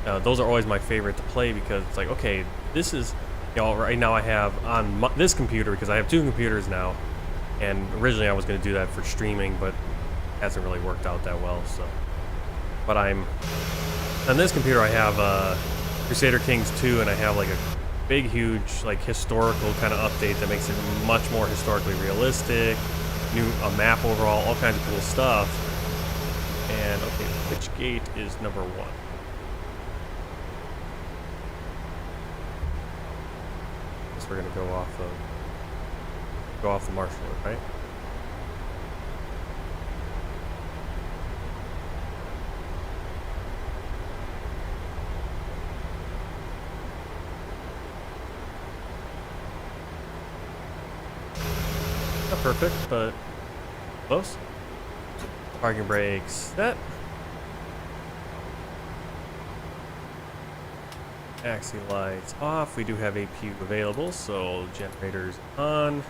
Those are always my favorite to play because it's like, okay, this is, you know, right now I have on this computer, because I have 2 computers now, and originally I was going to do that for streaming, but it hasn't really worked out that well. So, but on this computer I have Crusader Kings 2, and I have like a big, huge, like historical kind of update that makes it much more historically realistic, a map overall, all kinds of cool stuff. And okay, which gate is number 1? Guess we're gonna go off the marshal road, right? Not perfect, but close. Parking brakes set. Taxi lights off. We do have APU available, so generators on.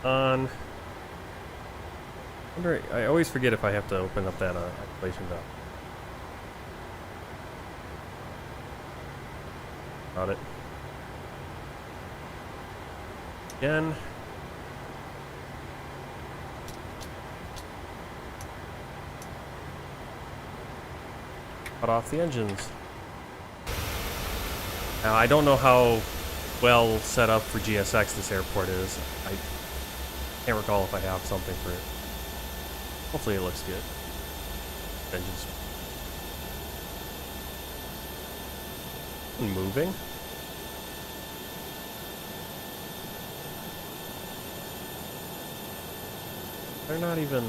I always forget if I have to open up that isolation valve. Got it. Again. Cut off the engines. Now, I don't know how well set up for GSX this airport is. I can't recall if I have something for it. Hopefully it looks good. Engines. Moving. They're not even...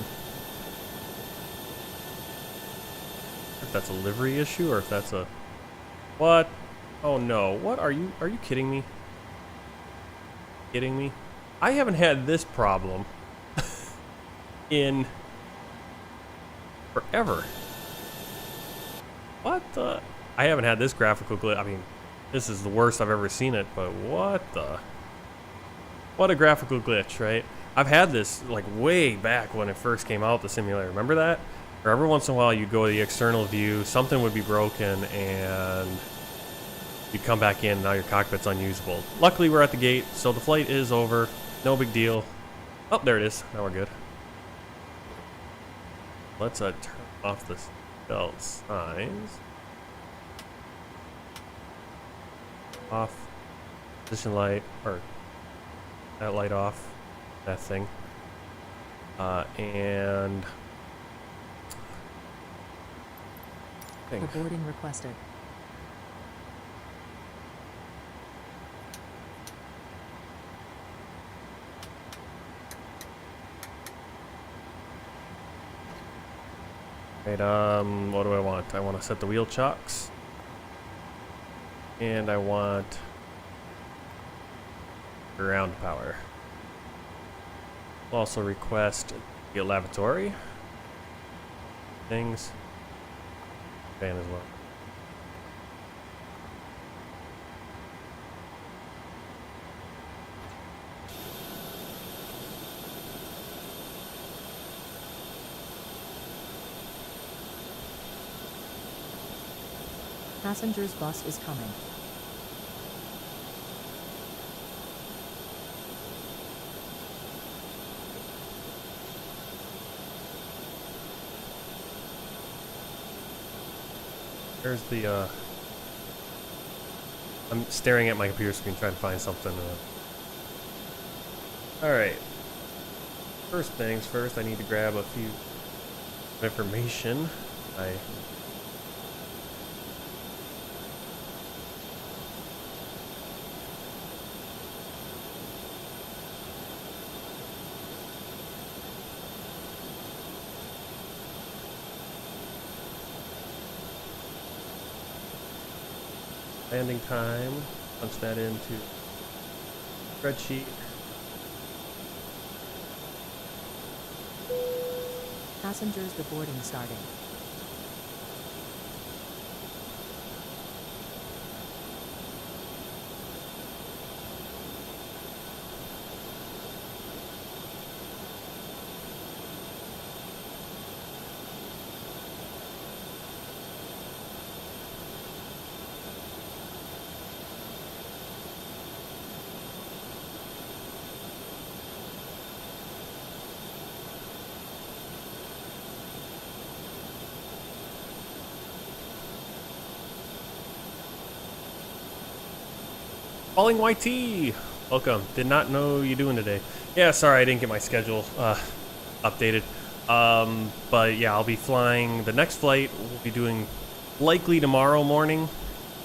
If that's a livery issue or if that's a... What? Oh no. What are you kidding me? Kidding me? I haven't had this problem in forever. What the? I haven't had this graphical glitch. I mean, this is the worst I've ever seen it, but what the? What a graphical glitch, right? I've had this like way back when it first came out, the simulator. Remember that? Or every once in a while you'd go to the external view, something would be broken, and you'd come back in, and now your cockpit's unusable. Luckily we're at the gate, so the flight is over. No big deal. Oh, there it is. Now we're good. Let's turn off the belt signs. Off. Position light, or that light off. That thing. And... Boarding requested. Right, what do I want? I want to set the wheel chocks. And I want ground power. I'll also request the lavatory things. Fan as well. Passengers bus is coming. There's the I'm staring at my computer screen trying to find something. Alright. First things first, I need to grab a few information. Landing time, punch that into spreadsheet. Passengers deboarding starting. Falling YT, welcome. Did not know you doing today. Yeah, sorry I didn't get my schedule updated. But yeah, I'll be flying. The next flight we'll be doing likely tomorrow morning.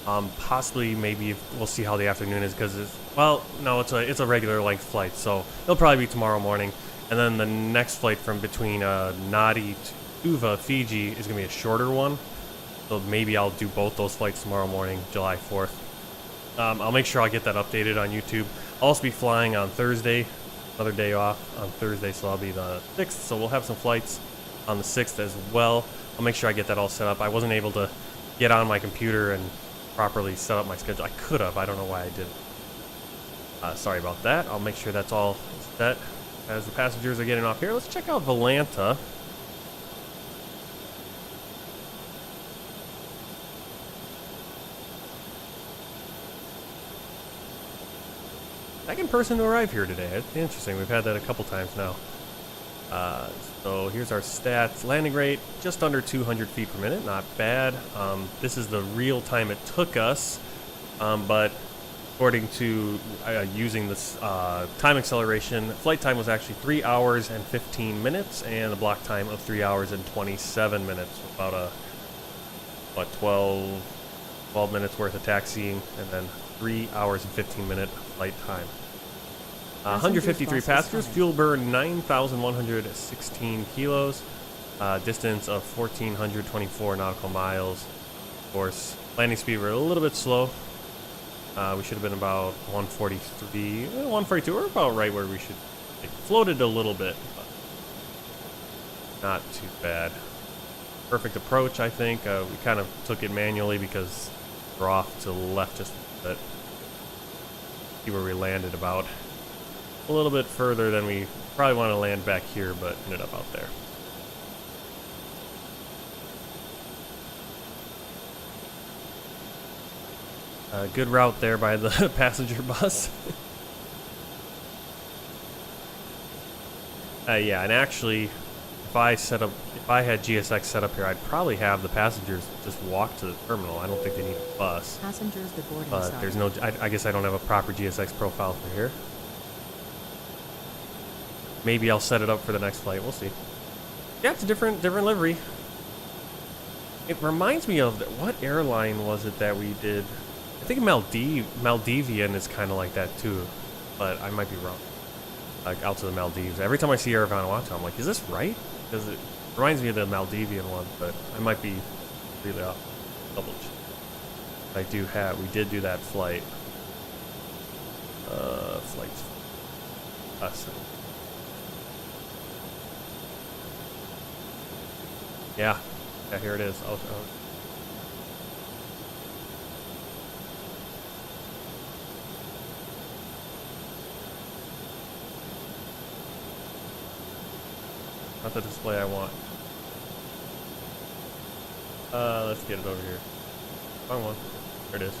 Possibly, maybe we'll see how the afternoon is because it's it's a regular length flight, so it'll probably be tomorrow morning. And then the next flight from between Nadi to Uva, Fiji, is gonna be a shorter one. So maybe I'll do both those flights tomorrow morning, July 4th. I'll make sure I'll get that updated on YouTube. I'll also be flying on Thursday, another day off on Thursday, so I'll be the 6th. So we'll have some flights on the 6th as well. I'll make sure I get that all set up. I wasn't able to get on my computer and properly set up my schedule. I could have. I don't know why I didn't. Sorry about that. I'll make sure that's all set as the passengers are getting off here. Let's check out Valanta. Second person to arrive here today. It's interesting. We've had that a couple times now. So here's our stats. Landing rate, just under 200 feet per minute. Not bad. This is the real time it took us. But according to using this time acceleration, flight time was actually 3 hours and 15 minutes. And a block time of 3 hours and 27 minutes. About 12 minutes worth of taxiing. And then 3 hours and 15 minute flight time. 153 passengers, fuel burn 9,116 kilos, distance of 1,424 nautical miles. Of course, landing speed we're a little bit slow. We should have been about 143, 142, or about right where we should. It floated a little bit, but not too bad. Perfect approach, I think. We kind of took it manually because we're off to the left just a bit. See where we landed about. A little bit further than we probably want to land back here, but ended up out there. Good route there by the passenger bus. Yeah, and actually, if I had GSX set up here, I'd probably have the passengers just walk to the terminal. I don't think they need a bus. Passengers deboarding But starting. there's no. I guess I don't have a proper GSX profile for here. Maybe I'll set it up for the next flight. We'll see. Yeah, it's a different livery. It reminds me of what airline was it that we did? I think Maldivian is kind of like that too, but I might be wrong. Like out to the Maldives. Every time I see Air Vanuatu, I'm like, is this right? Because it reminds me of the Maldivian one, but I might be really off. Double check. We did do that flight. Flights. Us. Yeah, here it is. Not the display I want. Let's get it over here. Wrong one. There it is.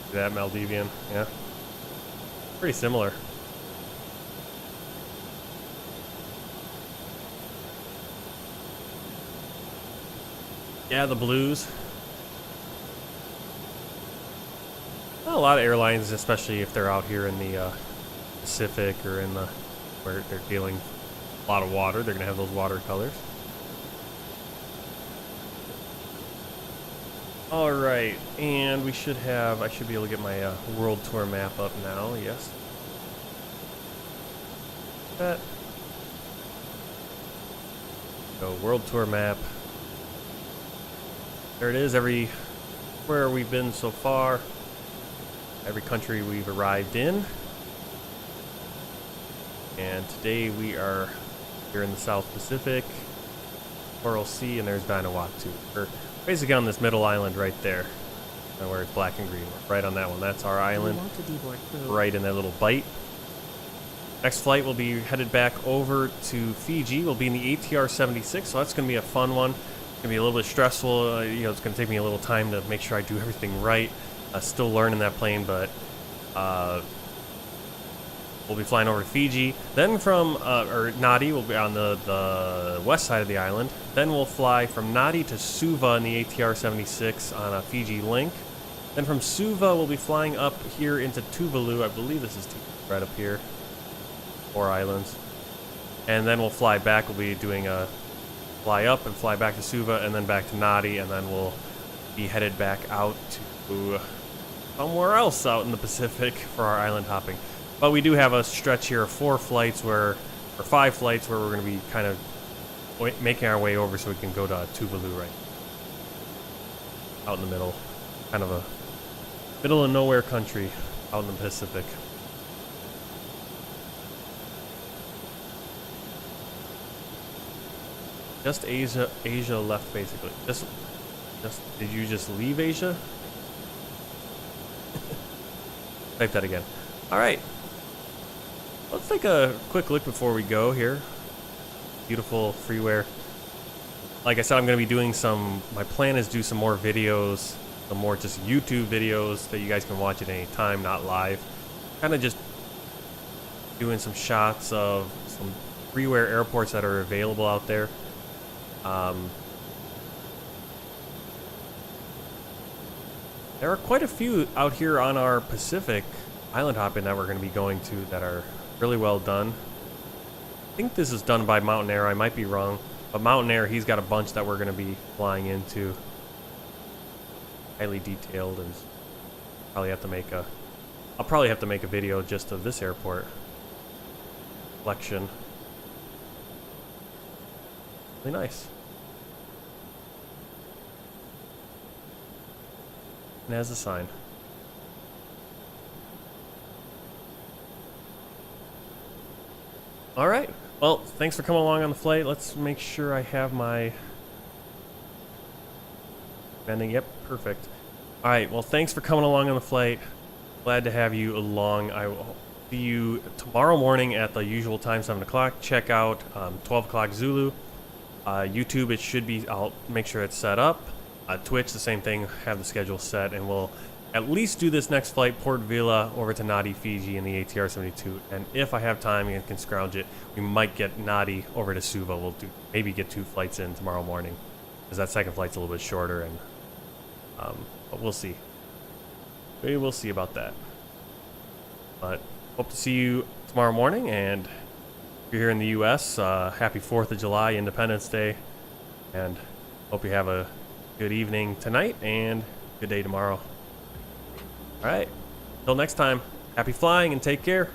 See that Maldivian? Yeah. Pretty similar. Yeah, the blues. Well, a lot of airlines, especially if they're out here in the Pacific or in the where they're dealing a lot of water, they're gonna have those watercolors. All right, and I should be able to get my world tour map up now. Yes. That. So world tour map. There it is. Where we've been so far. Every country we've arrived in. And today we are here in the South Pacific, Coral Sea, and there's Vanuatu. We're basically on this middle island right there, where it's black and green. Right on that one. That's our island. Want to deboard crew. Right in that little bite. Next flight will be headed back over to Fiji. We'll be in the ATR 76, so that's going to be a fun one. It's going to be a little bit stressful. It's going to take me a little time to make sure I do everything right. Still learning that plane, but we'll be flying over to Fiji. Then from Nadi, we'll be on the west side of the island. Then we'll fly from Nadi to Suva in the ATR 76 on a Fiji link. Then from Suva, we'll be flying up here into Tuvalu. I believe this is Tuvalu, right up here. 4 islands. And then we'll fly back. We'll be doing a fly up and fly back to Suva and then back to Nadi, and then we'll be headed back out to somewhere else out in the Pacific for our island hopping. But we do have a stretch here of 5 flights where we're going to be kind of making our way over so we can go to Tuvalu right out in the middle. Kind of a middle of nowhere country out in the Pacific. Just Asia left basically. Did you just leave Asia? Type that again. All right. Let's take a quick look before we go here. Beautiful freeware. Like I said, I'm going to be doing my plan is to do some more videos, some more just YouTube videos that you guys can watch at any time, not live. Kind of just doing some shots of some freeware airports that are available out there. There are quite a few out here on our Pacific island hopping that we're going to be going to that are really well done. I think this is done by Mountain Air. I might be wrong, but Mountain Air, he's got a bunch that we're going to be flying into. Highly detailed, and I'll probably have to make a video just of this airport collection. Really nice. And has a sign. All right. Well, thanks for coming along on the flight. Let's make sure I have my bending. Yep, perfect. All right. Well, thanks for coming along on the flight. Glad to have you along. I will see you tomorrow morning at the usual time, 7 o'clock. Check out 12 o'clock Zulu. YouTube, it should be. I'll make sure it's set up. Twitch, the same thing. Have the schedule set, and we'll at least do this next flight, Port Vila over to Nadi, Fiji, in the ATR 72. And if I have time and can scrounge it, we might get Nadi over to Suva. We'll maybe get 2 flights in tomorrow morning, because that second flight's a little bit shorter, and but we'll see. Maybe we'll see about that. But hope to see you tomorrow morning, and if you're here in the U.S., happy 4th of July, Independence Day, and hope you have a good evening tonight and good day tomorrow. All right, until next time, happy flying and take care.